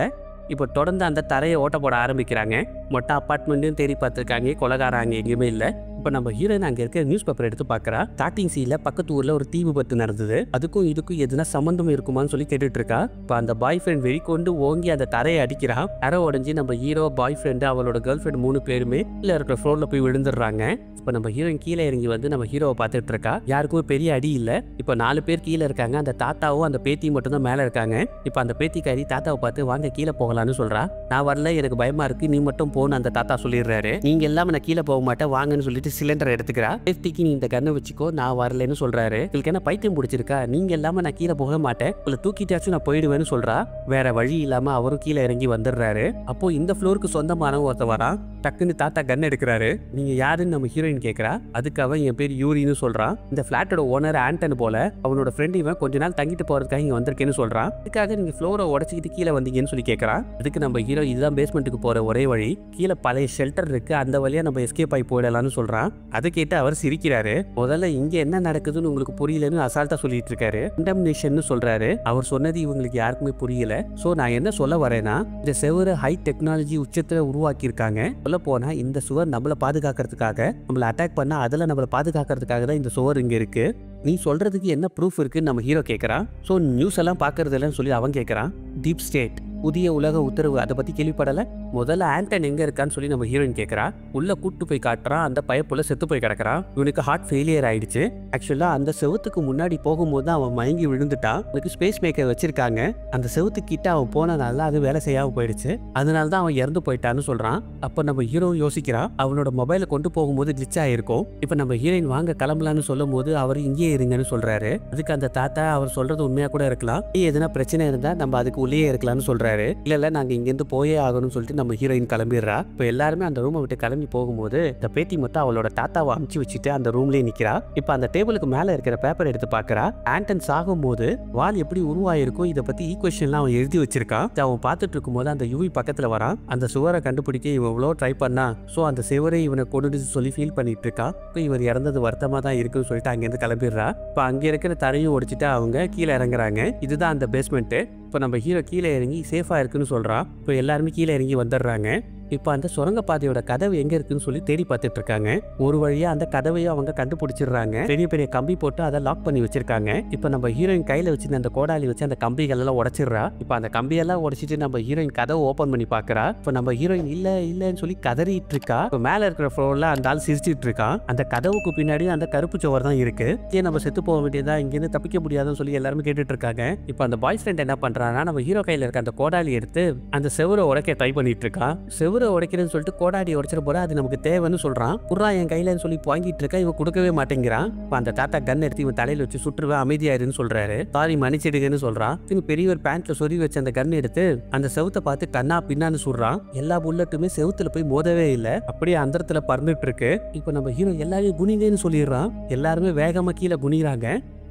Speaker 1: இப்போ தொடர்ந்து அந்த தரையை ஓட்ட போட ஆரம்பிக்கிறாங்க. மொட்டை அப்பார்ட்மெண்ட்டையும் தேடி பார்த்துருக்காங்க, கொலகாராங்க எங்கேயுமே இல்லை. இப்போ நம்ம ஹீரோயின் அங்கே இருக்க நியூஸ் பேப்பர் எடுத்து பார்க்குறா. ஸ்டார்டிங் சீனில் பக்கத்து ஊரில் ஒரு தீ விபத்து நடந்தது, அதுக்கும் இதுக்கும் எதுனா சம்மந்தம் இருக்குமான்னு சொல்லி கேட்டுட்டு இருக்கா. இப்போ அந்த பாய் ஃப்ரெண்ட் வெளிக்கொண்டு ஓங்கி அந்த தரையை அடிக்கிறான். தரை உடஞ்சி நம்ம ஹீரோ, பாய் ஃப்ரெண்டு, அவளோட கேர்ள் ஃப்ரெண்ட் 3 பேருமே இல்லை இருக்கிற ஃப்ளோரில் போய் விழுந்துடுறாங்க. இப்போ நம்ம ஹீரோயின் கீழே இறங்கி வந்து நம்ம ஹீரோவை பார்த்துட்டு இருக்கா. யாருக்குமே பெரிய அடி இல்லை. இப்போ 4 பேர் கீழே இருக்காங்க. அந்த தாத்தாவும் அந்த பேத்தியும் மட்டும் தான் மேலே இருக்காங்க. இப்போ அந்த பேத்திக்காரி தாத்தாவை பார்த்து வாங்க கீழே போகலான்னு சொல்றா. நான் வரல, எனக்கு பயமா இருக்கு, நீ மட்டும் போன்னு அந்த தாத்தா சொல்லிடுறாரு. நீங்க எல்லாம் நான் கீழே போக மாட்டேன் வாங்கன்னு சொல்லிட்டு சிலிண்டர் எடுத்துக்கிறா. சேஃப்டிக்கு நீ இந்த கன்னை வச்சுக்கோ, நான் வரலன்னு சொல்றாரு. உங்களுக்கு என்ன பைத்தியம் பிடிச்சிருக்கா, நீங்க இல்லாம நான் கீழே போக மாட்டேன், உங்களை தூக்கிட்டாச்சும் நான் போயிடுவேன்னு சொல்றா. வேற வழி இல்லாம அவரும் கீழே இறங்கி வந்துடுறாரு. அப்போ இந்த ஃப்ளோருக்கு சொந்தமான ஒருத்த வரான். டக்குன்னு தாத்தா கன் எடுக்கிறாரு. நீங்க யாருன்னு நம்ம ஹீரோயின் கேட்கறா. அதுக்கு அவன் என் பேர் யூரின்னு சொல்றான். இந்த பிளாட்டோட ஓனர் ஆண்டன் போல, அவனோட ஃப்ரெண்ட் இவன் கொஞ்ச நாள் தங்கிட்டு போறதுக்காக இங்க வந்திருக்கேன்னு சொல்றான். அதுக்காக நீங்க ஃப்ளோரை உடச்சிக்கிட்டு கீழே வந்தீங்கன்னு சொல்லி கேட்கறான். அதுக்கு நம்ம ஹீரோ இதுதான் பேஸ்மெண்ட்டுக்கு போற ஒரே வழி, கீழே பழைய ஷெல்டர் இருக்கு, அந்த வழியா நம்ம எஸ்கேப் ஆகி போயிடலாம்னு சொல்றான். அதை கேட்டு அவர் சிரிக்கிறாரு. முதல்ல இங்க என்ன நடக்குதுன்னு உங்களுக்கு புரியலன்னு அசால்ட்டா சொல்லிட்டு இருக்காரு. கண்டம்னேஷன் சொல்றாரு. அவர் சொன்னது இவங்களுக்கு யாருக்குமே புரியல. சோ நான் என்ன சொல்ல வரேன்னா, இந்த செவரு ஹை டெக்னாலஜி உச்சத்துல உருவாக்கி இருக்காங்க. சொல்ல போனா இந்த சுவர் நம்மளை பாதுகாக்கிறதுக்காக, நம்மளை அட்டாக் பண்ணா அதில் நம்மளை பாதுகாக்கிறதுக்காக தான் இந்த சுவர் இங்கே இருக்கு. நீ சொல்றதுக்கு என்ன ப்ரூஃப் இருக்குன்னு நம்ம ஹீரோ கேட்கறான். ஸோ நியூஸ் எல்லாம் பார்க்கறது இல்லைன்னு சொல்லி அவன் கேட்கறான். டீப் ஸ்டேட் புதிய உலக உத்தரவு அதை பத்தி கேள்விப்படலை. முதல்ல ஆண்டன் எங்க இருக்கான்னு சொல்லி நம்ம ஹீரோயின் கேட்கறா. உள்ள கூட்டு போய் காட்டுறான். அந்த பைப்புல செத்து போய் கிடக்குறான். இவனுக்கு ஹார்ட் ஃபெயிலியர் ஆயிடுச்சு. ஆக்சுவலா அந்த செவுத்துக்கு முன்னாடி போகும்போது தான் அவன் மயங்கி விழுந்துட்டான். அவனுக்கு ஸ்பேஸ் மேக்கர் வச்சிருக்காங்க. அந்த செவுத்து கிட்ட அவன் போனதால அது வேலை செய்யாம போயிடுச்சு. அதனால தான் அவன் இறந்து போயிட்டான்னு சொல்றான். அப்ப நம்ம ஹீரோ யோசிக்கிறான். அவனோட மொபைலை கொண்டு போகும்போது கிளிச் ஆயிருக்கும். இப்ப நம்ம ஹீரோயின் வாங்க கிளம்பலான்னு சொல்லும் போது அவர் இங்கேயே இருங்கன்னு சொல்றாரு. அதுக்கு அந்த தாத்தா அவர் சொல்றது உண்மையா கூட இருக்கலாம், எதுனா பிரச்சனை இருந்தா நம்ம அதுக்கு உள்ளே இருக்கலாம்னு சொல்றாரு. இல்ல நாங்க இங்க இருந்து போயே ஆகணும்னு சொல்லிட்டு நம்ம ஹீரோயின் கிளம்பிடுறா. இப்ப எல்லாருமே அந்த ரூமை விட்டு கிளம்பி போகும்போது இந்த பேத்தி மொத்தம் அவளோட தாத்தாவை அமுச்சு வச்சுட்டு அந்த ரூம்லயே நிக்கிறா. இப்ப அந்த டேபிளுக்கு மேல இருக்கிற பேப்பர் எடுத்து பாக்குறா. ஆண்டன் சாகும் போது வால் எப்படி உருவாயிருக்கும் இதை பத்தி ஈக்குவேஷன்லாம் அவன் எழுதி வச்சிருக்கான். அவன் பார்த்துட்டு இருக்கும் போது அந்த யூவி பக்கத்துல வரான். அந்த சுவரை கண்டுபிடிக்க இவன் எவ்வளோ ட்ரை பண்ணா. சோ அந்த சுவரை இவனை கொண்டு சொல்லி ஃபீல் பண்ணிட்டு இருக்கான். இப்போ இவர் இறந்தது வருத்தமா தான் இருக்குன்னு சொல்லிட்டு அங்கிருந்து கிளம்பிடுறா. இப்ப அங்க இருக்கிற தரையும் உடைச்சிட்டு அவங்க கீழே இறங்குறாங்க. இதுதான் அந்த பேஸ்மெண்ட். இப்போ நம்ம ஹீரோ கீழே இறங்கி சேஃபா இருக்குன்னு சொல்றான். இப்போ எல்லாருமே கீழே இறங்கி வந்துடுறாங்க. இப்போ அந்த சுரங்கப்பாதையோட கதவு எங்க இருக்குன்னு சொல்லி தேடி பார்த்துட்டு இருக்காங்க. ஒரு வழியா அந்த கதவையும் அவங்க கண்டுபிடிச்சிடுறாங்க. பெரிய பெரிய கம்பி போட்டு அதை லாக் பண்ணி வச்சிருக்காங்க. இப்போ நம்ம ஹீரோயின் கையில வச்சு அந்த கோடாலி வச்சு அந்த கம்பிகள் எல்லாம் உடைச்சிடுறா. இப்போ அந்த கம்பியெல்லாம் உடைச்சிட்டு நம்ம ஹீரோயின் கதவை ஓபன் பண்ணி பாக்குறா. இப்போ நம்ம ஹீரோயின் இல்லன்னு சொல்லி கதறிட்டு இருக்கா. இப்போ மேல இருக்கிற ஃப்ளோர்ல அந்த ஆள் சிரிச்சிட்டு இருக்கான். அந்த கதவுக்கு பின்னாடி அந்த கருப்பு சுவர் தான் இருக்கு. ஏன் நம்ம செத்து போக வேண்டியதா, இங்கிருந்து தப்பிக்க முடியாதுன்னு சொல்லி எல்லாருமே கேட்டுட்டு இருக்காங்க. இப்போ அந்த பாய் ஃப்ரெண்ட் என்ன பண்றான்னா, நம்ம ஹீரோ கையில இருக்க அந்த கோடாலி எடுத்து அந்த செவரை உடைக்க ட்ரை பண்ணிட்டு இருக்கான். செவரை உடைக்கிறேன்னு சொல்லிட்டு கோடாடி உடைச்சிட போற, அது நமக்கு தேவைன்னு சொல்றான். புறா என் கையிலன்னு சொல்லி வாங்கிட்டு இருக்கா. இவன் கொடுக்கவே மாட்டேங்கிறான். அந்த தாத்தா கன் எடுத்து இவன் தலையில வச்சு சுற்றுவேன், அமைதியாயிருன்னு சொல்றாரு. சாரி மன்னிச்சிடுங்கன்னு சொல்றான். பெரியவர் பேண்ட்ல சொறி வச்ச அந்த கன் எடுத்து அந்த செவுத்தை பார்த்து கண்ணா பின்னான்னு சொல்றான். எல்லா புல்லட்டுமே செவுத்துல போய் மோதவே இல்லை, அப்படியே அந்தரத்துல பறந்துட்டு இருக்கு. இப்போ நம்ம ஹீரோ எல்லாரையும் குனிங்கன்னு சொல்லிடுறான். எல்லாருமே வேகமா கீழே குனிறாங்க.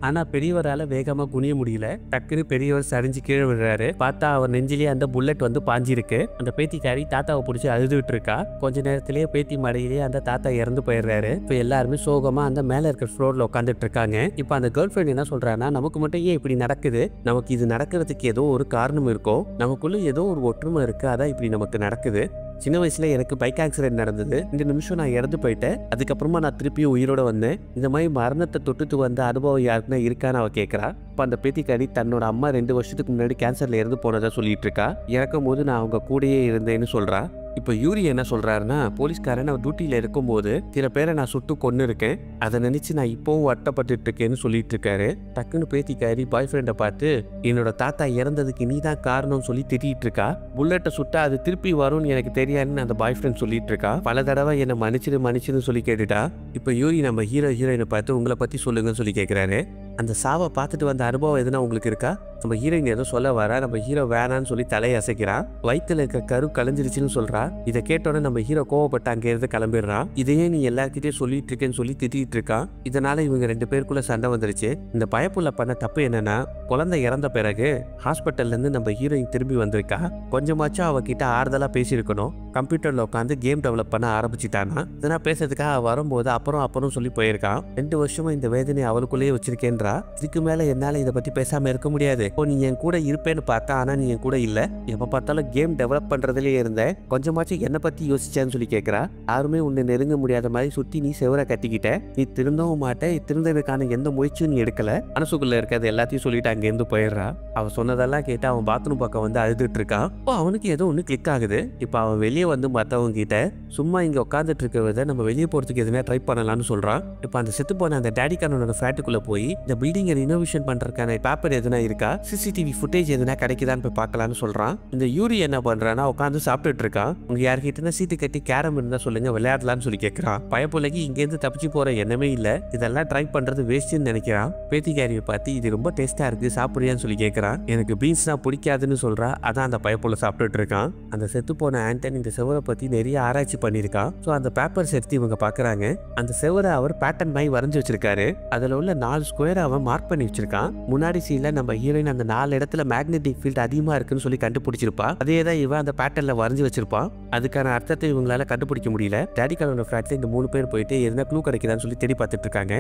Speaker 1: ஆனா பெரியவரால வேகமா குனிய முடியல. டக்குன்னு பெரியவர் சரிஞ்சு கீழே விடுறாரு. பார்த்தா அவர் நெஞ்சிலேயே அந்த புல்லட் வந்து பாஞ்சிருக்கு. அந்த பேத்திக்காரி தாத்தாவை பிடிச்சி அழுதுட்டு இருக்கா. கொஞ்ச நேரத்திலேயே பேத்தி மடையிலேயே அந்த தாத்தா இறந்து போயிடுறாரு. இப்ப எல்லாருமே சோகமா அந்த மேல இருக்கிற ஃப்ளோர்ல உட்காந்துட்டு இருக்காங்க. இப்ப அந்த கேர்ள் ஃப்ரெண்ட் என்ன சொல்றான்னா, நமக்கு மட்டும் ஏன் இப்படி நடக்குது, நமக்கு இது நடக்கிறதுக்கு ஏதோ ஒரு காரணம் இருக்கும், நமக்குள்ள ஏதோ ஒரு ஒற்றுமை இருக்கு, அதான் இப்படி நமக்கு நடக்குது. சின்ன வயசுல எனக்கு பைக் ஆக்சிடென்ட் நடந்தது. 2 நிமிஷம் நான் இறந்து போயிட்டேன். அதுக்கப்புறமா நான் திருப்பியும் உயிரோட வந்தேன். இந்த மாதிரி மரணத்தை தொட்டுட்டு வந்த அனுபவம் யாருக்குன்னா இருக்கான்னு அவ கேட்கறா. இப்போ அந்த பேத்திக்காரி தன்னோட அம்மா 2 வருஷத்துக்கு முன்னாடி கேன்சர்ல இறந்து போனதா சொல்லிட்டு இருக்கா. இறக்கும் போது நான் அவங்க கூடயே இருந்தேன்னு சொல்றா. இப்போ யூரி என்ன சொல்றாருன்னா, போலீஸ்காரன் நான் டியூட்டியில இருக்கும்போது சில பேரை நான் சுட்டு கொன்னு இருக்கேன், அதை நினைச்சு நான் இப்பவும் வட்டப்பட்டு இருக்கேன்னு சொல்லிட்டு இருக்காரு. டக்குன்னு பேத்திக்காரி பாய் ஃப்ரெண்டை பார்த்து, என்னோட தாத்தா இறந்ததுக்கு நீ தான் காரணம்னு சொல்லி திட்டிட்டு இருக்கா. புல்லட்டை சுட்டா அது திருப்பி வரும்னு எனக்கு தெரியாதுன்னு அந்த பாய் ஃப்ரெண்ட் சொல்லிட்டு இருக்கா. பல தடவை என்னை மன்னிச்சுன்னு சொல்லி கேட்டுட்டா. இப்போ யூரி நம்ம ஹீரோயினை பார்த்து உங்களை பத்தி சொல்லுங்கன்னு சொல்லி கேட்கிறாரு. அந்த சாவை பார்த்துட்டு வந்த அனுபவம் எதுனா உங்களுக்கு இருக்கா? நம்ம ஹீரோயின் ஏதோ சொல்ல வர, நம்ம ஹீரோ வேணான்னு சொல்லி தலையை அசைக்கிறான். வயிற்றுல இருக்க கரு கலைஞ்சிருச்சுன்னு சொல்றா. இதை கேட்டோன்னே நம்ம ஹீரோ கோவப்பட்டு அங்கே இருந்து கிளம்பிடுறான். இதையே நீ எல்லார்கிட்டயும் சொல்லிட்டு இருக்கேன்னு சொல்லி திட்டிட்டு இருக்கான். இதனால இவங்க 2 பேருக்குள்ள சண்டை வந்துருச்சு. இந்த பயப்புள்ள பண்ண தப்பு என்னன்னா, குழந்தை இறந்த பிறகு ஹாஸ்பிட்டல்ல இருந்து நம்ம ஹீரோயின் திரும்பி வந்திருக்கா. கொஞ்சமாச்சும் அவகிட்ட ஆறுதலா பேசியிருக்கணும். கம்ப்யூட்டர்ல உட்காந்து கேம் டெவலப் பண்ண ஆரம்பிச்சுட்டானா. இதெல்லாம் பேசுறதுக்காக வரும்போது அப்புறம் சொல்லி போயிருக்கான். 2 வருஷமா இந்த வேதனை அவளுக்குள்ளேயே வச்சிருக்கேன்றா. இதுக்கு மேல என்னால இதை பத்தி பேசாம இருக்க முடியாது. நீ என் கூட இருப்பேன்னு பார்த்தா, ஆனா நீ என் கூட இல்ல. எப்ப பார்த்தாலும் கேம் டெவலப் பண்றதுலயே இருந்த, கொஞ்சமாச்சும் என்னை பத்தி யோசிச்சேன்னு சொல்லி கேட்கிறா. யாருமே உன்னை நெருங்க முடியாத மாதிரி சுத்தி நீ செவரை கட்டிக்கிட்ட, நீ திருந்தவும் மாட்டேன், திருந்ததுக்கான எந்த முயற்சியும் நீ எடுக்கல, மனசுக்குள்ள இருக்கிறது எல்லாத்தையும் சொல்லிட்டு அங்க இருந்து போயிடுறா. அவன் சொன்னதெல்லாம் கேட்டு அவன் பாத்ரூம் பக்கம் வந்து அழுதுட்டு இருக்கான். அவனுக்கு ஏதோ ஒண்ணு கிளிக் ஆகுது. இப்ப அவன் வெளியே வெளியே வந்து மற்றவங்க கிட்ட சும்மா இங்கே உட்காந்துட்டு இருக்கிறத நம்ம வெளியே போகிறதுக்கு எதுனா ட்ரை பண்ணலாம்னு சொல்கிறான். இப்போ அந்த செத்து போன அந்த டேடிக்காரனோட ஃப்ளாட்டுக்குள்ளே போய் இந்த பில்டிங்கை ரினோவேஷன் பண்ணுறதுக்கான பேப்பர் எதுனா இருக்கா, சிசிடிவி ஃபுட்டேஜ் எதுனா கிடைக்குதான்னு போய் பார்க்கலான்னு சொல்கிறான். இந்த யூரி என்ன பண்ணுறான்னா உட்காந்து சாப்பிட்டுட்டு இருக்கான். உங்கள் யார்கிட்ட சீட்டு கட்டி கேரம் இருந்தால் சொல்லுங்கள் விளையாடலான்னு சொல்லி கேட்குறான். பயப்புலகி இங்கேருந்து தப்பிச்சு போகிற எண்ணமே இல்லை, இதெல்லாம் ட்ரை பண்ணுறது வேஸ்ட்டுன்னு நினைக்கிறான். பேத்திக்காரியை பார்த்து இது ரொம்ப டேஸ்ட்டாக இருக்குது சாப்பிட்றியான்னு சொல்லி கேட்குறான். எனக்கு பீன்ஸ்னா பிடிக்காதுன்னு சொல்கிறா. அதான் அந்த பயப்புல சாப்பிட்டுட்டு இருக்கான். அந்த செத்து போன ஆண்டன் இந்த செவரை பற்றி நிறைய ஆராய்ச்சி பண்ணியிருக்கான். ஸோ அந்த பேப்பர்ஸ் எடுத்து இவங்க பார்க்குறாங்க. அந்த செவரை அவர் பேட்டர்ன் மாதிரி வரைஞ்சி வச்சிருக்காரு. அதில் உள்ள 4 ஸ்கொயரை அவன் மார்க் பண்ணி வச்சிருக்கான். முன்னாடி சீனில் நம்ம ஹீரோயின் அந்த 4 இடத்துல மேக்னெட்டிக் ஃபீல்ட் அதிகமாக இருக்குன்னு சொல்லி கண்டுபிடிச்சிருப்பா. அதே தான் இவன் அந்த பேட்டர்னில் வரைஞ்சி வச்சிருப்பான். அதுக்கான அர்த்தத்தை இவங்களால கண்டுபிடிக்க முடியல. டேடிக்காரனோட ஃப்ளாட்டில் இந்த 3 பேர் போயிட்டு எதுனா க்ளூ கிடைக்குதான்னு சொல்லி தேடி பார்த்துட்டு இருக்காங்க.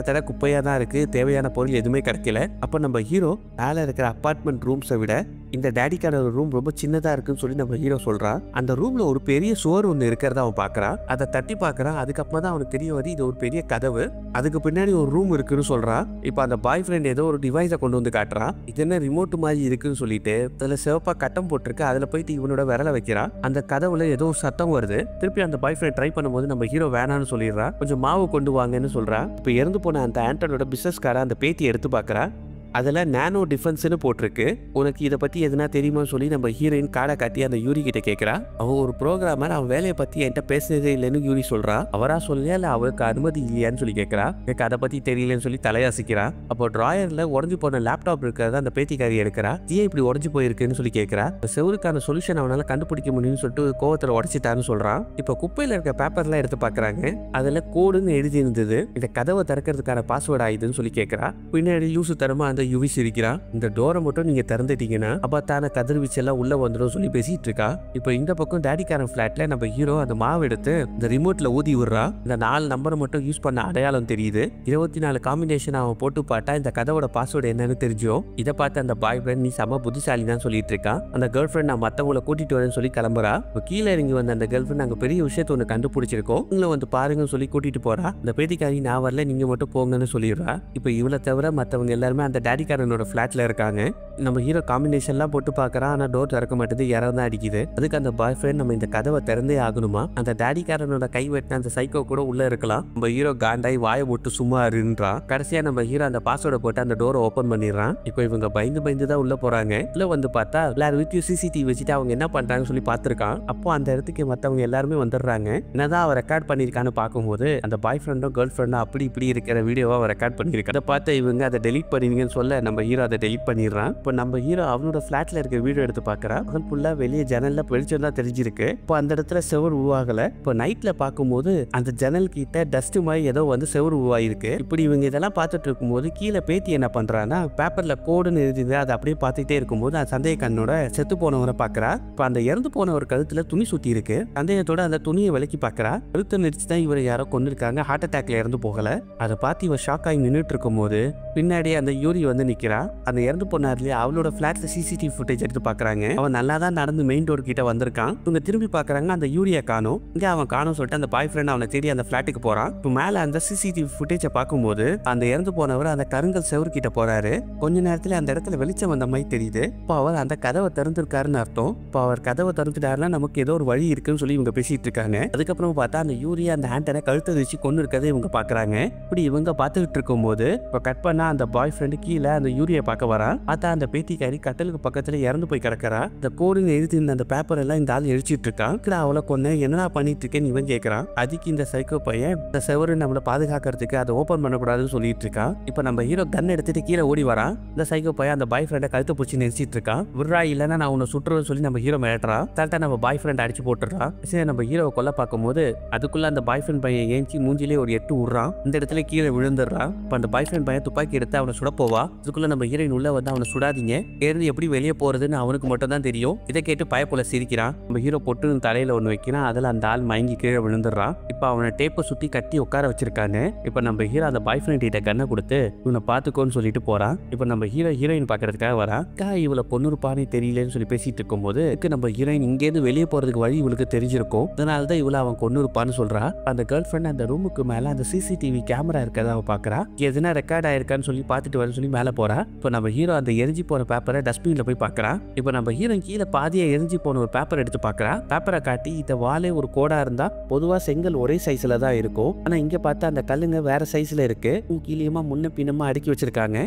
Speaker 1: தட குப்பையாக தான் இருக்குது, தேவையான பொருள் எதுவுமே கிடைக்கல. அப்போ நம்ம ஹீரோ மேலே இருக்கிற அப்பார்ட்மெண்ட் ரூம்ஸை விட இந்த டேடிக்கான ரூம் ரொம்ப சின்னதாக இருக்குன்னு சொல்லி நம்ம ஹீரோ சொல்கிறான். அந்த ரூமில் ஒரு பெரிய சுவர் ஒன்று இருக்கிறத அவன் பார்க்குறான். அதை தட்டி பார்க்குறான். அதுக்கப்புறம் தான் அவனுக்கு தெரிய வருது இது ஒரு பெரிய கதவு, அதுக்கு பின்னாடி ஒரு ரூம் இருக்குன்னு சொல்கிறான். இப்போ அந்த பாய் ஃப்ரெண்ட் ஏதோ ஒரு டிவைஸை கொண்டு வந்து காட்டுறான். இது என்ன ரிமோட் மாதிரி இருக்குன்னு சொல்லிட்டு அதில் சிவப்பாக கட்டம் போட்டிருக்கு. அதில் போயிட்டு இவனோட விரலை வைக்கிறான். அந்த கதவுல ஏதோ ஒரு சத்தம் வருது. திருப்பி அந்த பாய் ஃப்ரெண்ட் ட்ரை பண்ணும்போது நம்ம ஹீரோ வேணான்னு சொல்லிடுறான். கொஞ்சம் மாவு கொண்டு வாங்கன்னு சொல்கிறான். இப்போ இறந்து போன அந்த ஆண்டனோட பிஸ்னஸ்கார அந்த பேட்டியை எடுத்து பார்க்குறான். அதில் நானோ டிஃபென்ஸ்னு போட்டிருக்கு. உனக்கு இதை பற்றி எதுனா தெரியுமா சொல்லி நம்ம ஹீரோயின் காடை காட்டி அந்த யூரி கிட்ட கேட்குறா. அவன் ஒரு ப்ரோக்ராமர், அவன் வேலையை பற்றி என்கிட்ட பேசுனதே இல்லைன்னு யூரி சொல்கிறா. அவரா சொல்லியா இல்லை அவருக்கு அனுமதி இல்லையான்னு சொல்லி கேட்குறா. எனக்கு அதை பற்றி தெரியலன்னு சொல்லி தலையாசிக்கிறான். அப்போ ட்ராயரில் உடஞ்சி போன லேப்டாப் இருக்கிறத அந்த பேத்திக்காரி எடுக்கிறா. ஏன் இப்படி உடஞ்சி போயிருக்குன்னு சொல்லி கேட்குறா. செவருக்கான சொல்யூஷன் அவனால் கண்டுபிடிக்க முடியும்னு சொல்லிட்டு கோவத்தில் உடச்சிட்டான்னு சொல்கிறான். இப்போ குப்பையில் இருக்க பேப்பர்லாம் எடுத்து பார்க்குறாங்க. அதில் கோடுன்னு எழுதி இருந்தது. இந்த கதவை திறக்கிறதுக்கான பாஸ்வேர்டு ஆயுதுன்னு சொல்லி கேட்குறா. பின்னாடி யூசு தரமா அந்த யுவி சிரிக்கிறான். இந்த டோரை மட்டும் நீங்க திறந்துட்டீங்கன்னா அபாத்தான கதிர்வீச்சு எல்லாம் உள்ள வந்துடும் சொல்லி பேசிட்டு இருக்கா. இப்போ இந்த பக்கம் டேடிக்காரன் ஃபிளாட்ல நம்ம ஹீரோ அந்த மாவு எடுத்து இந்த ரிமோட்ல ஊதி விடுறா. இந்த 4 நம்பரை மட்டும் யூஸ் பண்ண அடையாளம் தெரியுது. 24 காம்பினேஷன் அவன் போட்டு பார்த்தா இந்த கதவோட பாஸ்வேர்டு என்னன்னு தெரிஞ்சோம். இதை பார்த்து அந்த பாய் ஃப்ரெண்ட் நீ செம புத்திசாலி தான் சொல்லிட்டு இருக்கான். அந்த கேர்ள் ஃப்ரெண்ட் நான் மற்றவங்களை கூட்டிட்டு வரேன்னு சொல்லி கிளம்புறா. இப்போ கீழே இறங்கி வந்த அந்த கேர்ள் ஃப்ரெண்ட் நாங்கள் பெரிய விஷயத்த ஒன்று கண்டுபிடிச்சிருக்கோம், நீங்களும் வந்து பாருங்கன்னு சொல்லி கூட்டிட்டு போறா. இந்த பேட்டிக்காரி நான் வரல நீங்க மட்டும் போங்கன்னு சொல்லிடுறா. இப்போ இவளை தவிர மற்றவங்க எல்லாருமே அந்த டேடிக்காரனோட ஃபிளாட்ல இருக்காங்க. நம்ம ஹீரோ காம்பினேஷன்லாம் போட்டு பார்க்கறான். ஆனால் டோர் திறக்க மாட்டேது, யாராவது தான் அடிக்குது. அதுக்கு அந்த பாய் ஃப்ரெண்ட் நம்ம இந்த கதவை திறந்தே ஆகணுமா, அந்த டேடிக்காரனோட கை வெட்டின அந்த சைக்கோ கூட உள்ள இருக்கலாம், நம்ம ஹீரோ காண்டாய் வாயை போட்டு சும்மா இருன்றான். கடைசியா நம்ம ஹீரோ அந்த பாஸ்வேர்டை போட்டு அந்த டோரை ஓப்பன் பண்ணிடுறான். இப்போ இவங்க பயந்து தான் உள்ள போறாங்க. உள்ள வந்து பார்த்தா எல்லாரும் வீட்டையும் சிசிடிவி வச்சுட்டு அவங்க என்ன பண்றாங்கன்னு சொல்லி பார்த்துருக்கான். அப்போ அந்த இடத்துக்கு மற்றவங்க எல்லாருமே வந்துடுறாங்க. என்னதான் அவன் ரெக்கார்ட் பண்ணியிருக்கான்னு பார்க்கும்போது அந்த பாய் ஃப்ரெண்டும் கேர்ள் ஃப்ரெண்டும் அப்படி இப்படி இருக்கிற வீடியோவை அவன் ரெக்கார்ட் பண்ணியிருக்கான். அதை பார்த்து இவங்க அதை டெலீட் பண்ணிருங்கன்னு சொல்ல நம்ம ஹீரோ அதை டெலீட் பண்ணிடுறான். இப்போ நம்ம ஹீரோ அவனோட ஃபிளாட்ல இருக்க வீடியோ எடுத்து பார்க்கறான். அவன் ஃபுல்லா வெளியே ஜன்னல்ல வெளிச்சம் தான் தெரிஞ்சிருக்கு. இப்போ அந்த இடத்துல செவர் உருவாகல. இப்போ நைட்ல பார்க்கும்போது அந்த ஜன்னல் கிட்ட டஸ்ட் மாதிரி ஏதோ வந்து செவர் உருவாயிருக்கு. இப்படி இவங்க இதெல்லாம் பார்த்துட்டு இருக்கும்போது கீழே பேத்தி என்ன பண்றான்னா பேப்பர்ல கோடுன்னு எழுதிது. அதை அப்படியே பார்த்துட்டே இருக்கும்போது அந்த சந்தேக கண்ணோட செத்து போனவரை பார்க்கறா. இப்போ அந்த இறந்து போனவர் கழுத்துல துணி சுத்தி இருக்கு. சந்தேகத்தோட அந்த துணியை விலக்கி பார்க்கறா. கழுத்தை நெரிச்சு தான் இவரை யாரோ கொண்டிருக்காங்க, ஹார்ட் அட்டாக்ல இறந்து போகல. அதை பார்த்து இவ ஷாக் ஆகி நின்றுட்டு இருக்கும் போது பின்னாடி அந்த யூரி வந்து நிக்கிறா. அந்த இறந்து போனார்லயே அவளோட ஃபிளாட்ல சிசிடிவி ஃபுட்டேஜ் எடுத்து பார்க்கறாங்க. அவன் நல்லா தான் நடந்து மெயின் டோர் கிட்ட வந்திருக்கான். இவங்க திரும்பி பார்க்கறாங்க, அந்த யூரியை காணோம். இங்க அவன் காணோம் சொல்லிட்டு அந்த பாய் ஃப்ரெண்ட் அவனை தேடி அந்த ஃபிளாட்டுக்கு போறான். இப்போ மேல அந்த சிசிடிவி ஃபுட்டேஜை பார்க்கும்போது அந்த இறந்து போனவர் அந்த கருங்கல் செவரு கிட்ட போறாரு. கொஞ்ச நேரத்துல அந்த இடத்துல வெளிச்சம் வந்த மாதிரி தெரியுது. இப்போ அவர் அந்த கதவை திறந்திருக்காருன்னு அர்த்தம். இப்போ அவர் கதவை திறந்துட்டாருன்னா நமக்கு ஏதோ ஒரு வழி இருக்குன்னு சொல்லி இவங்க பேசிட்டு இருக்காங்க. அதுக்கப்புறம் பார்த்தா அந்த யூரியா அந்த ஹேண்டனை கழுத்தை வச்சு கொண்டு இருக்கதை இவங்க பாக்குறாங்க. இப்படி இவங்க பார்த்துக்கிட்டு இருக்கும் போது இப்போ கட் பண்ணா அந்த பாய் ஃப்ரெண்டு கீழே அந்த யூரியை பார்க்க வரான். பார்த்தா அந்த பேத்திக்காரி கட்டலுக்கு பக்கத்துல இறந்து போய் கிடக்கிறா. இந்த கோடுன்னு எழுதி அந்த பேப்பர் எல்லாம் இந்த ஆள் எரிச்சிட்டு இருக்கான். அவளை கொண்டு என்னடா பண்ணிட்டு இருக்கேன்னு இவன் கேட்கறான். அதுக்கு இந்த சைக்கோ பையன் இந்த செவரு நம்மளை பாதுகாக்கிறதுக்கு அதை ஓபன் பண்ணக்கூடாதுன்னு சொல்லிட்டு இருக்கான். இப்போ நம்ம ஹீரோ கன் எடுத்துட்டு கீழே ஓடி வரான். இந்த சைக்கோ பையன் அந்த பாய் ஃப்ரெண்டை கழுத்து பிடிச்சி நெரிச்சிட்டு இருக்கான். விட்றா இல்லைன்னா நான் உன்னை சுற்றுவேன்னு சொல்லி நம்ம ஹீரோ மிரட்டுறான். கரெக்டா நம்ம பாய் ஃப்ரெண்ட் அடிச்சு போட்டுறான். சரி நம்ம ஹீரோவை கொல்ல பார்க்கும்போது அதுக்குள்ள அந்த பாய் ஃப்ரெண்ட் பையன் ஏஞ்சி மூஞ்சிலே ஒரு 8 விடுறான். இந்த இடத்துல கீழே விழுந்துடுறான். இப்போ அந்த பாய் ஃப்ரெண்ட் பையன் துப்பாக்கி எடுத்து அவனை சுட போவா. இதுக்குள்ள நம்ம ஹீரோயின் உள்ள வந்து அவனை சுடாதீங்க, ஏறி எப்படி வெளியே போறதுன்னு அவனுக்கு மட்டும் தான் தெரியும். இதை கேட்டு பயப்புல சிரிக்கிறான். நம்ம ஹீரோ பொட்டு தலையில ஒன்று வைக்கிறான். அதில் அந்த ஆள் மயங்கி கீழே விழுந்துடுறான். இப்போ அவனை டேப்பை சுத்தி கட்டி உட்கார வச்சிருக்காங்க. இப்போ நம்ம ஹீரோ அந்த பாய் ஃப்ரெண்ட் கிட்ட கண்ணை கொடுத்து இவனை பார்த்துக்கோன்னு சொல்லிட்டு போறான். இப்போ நம்ம ஹீரோயின் பார்க்கறதுக்காக வரான். இவளை பொண்ணுருப்பானே தெரியலன்னு சொல்லி பேசிட்டு இருக்கும்போது நம்ம ஹீரோயின் இங்கேருந்து வெளியே போறதுக்கு வழி இவளுக்கு தெரிஞ்சிருக்கும். அதனால தான் இவளை அவன் கொன்னுருப்பான்னு சொல்றா. அந்த கேர்ள் ஃப்ரெண்ட் அந்த ரூமுக்கு மேல அந்த சிசிடிவி கேமரா இருக்கிறத அவ பாக்குறா. எதுனா ரெக்கார்ட் ஆயிருக்கான்னு சொல்லி பார்த்துட்டு வர சொல்லி மேலே போறா. இப்போ நம்ம ஹீரோ அந்த எரிஞ்சு போன பேப்பரை டஸ்ட்பின்ல போய் பார்க்கறா. இப்போ நம்ம ஹீரோ கீழே பாதியா எரிஞ்சு போன ஒரு பேப்பர் எடுத்து பார்க்கறா. பேப்பரை காட்டி இந்த வாலே ஒரு கோடா இருந்தா பொதுவா செங்கல் ஒரே சைஸ்ல தான் இருக்கும். ஆனா இங்க பார்த்தா அந்த கல்லுங்க வேற சைஸ்ல இருக்கு. கீழேயுமா முன்ன பின்னமா அடுக்கி வச்சிருக்காங்க.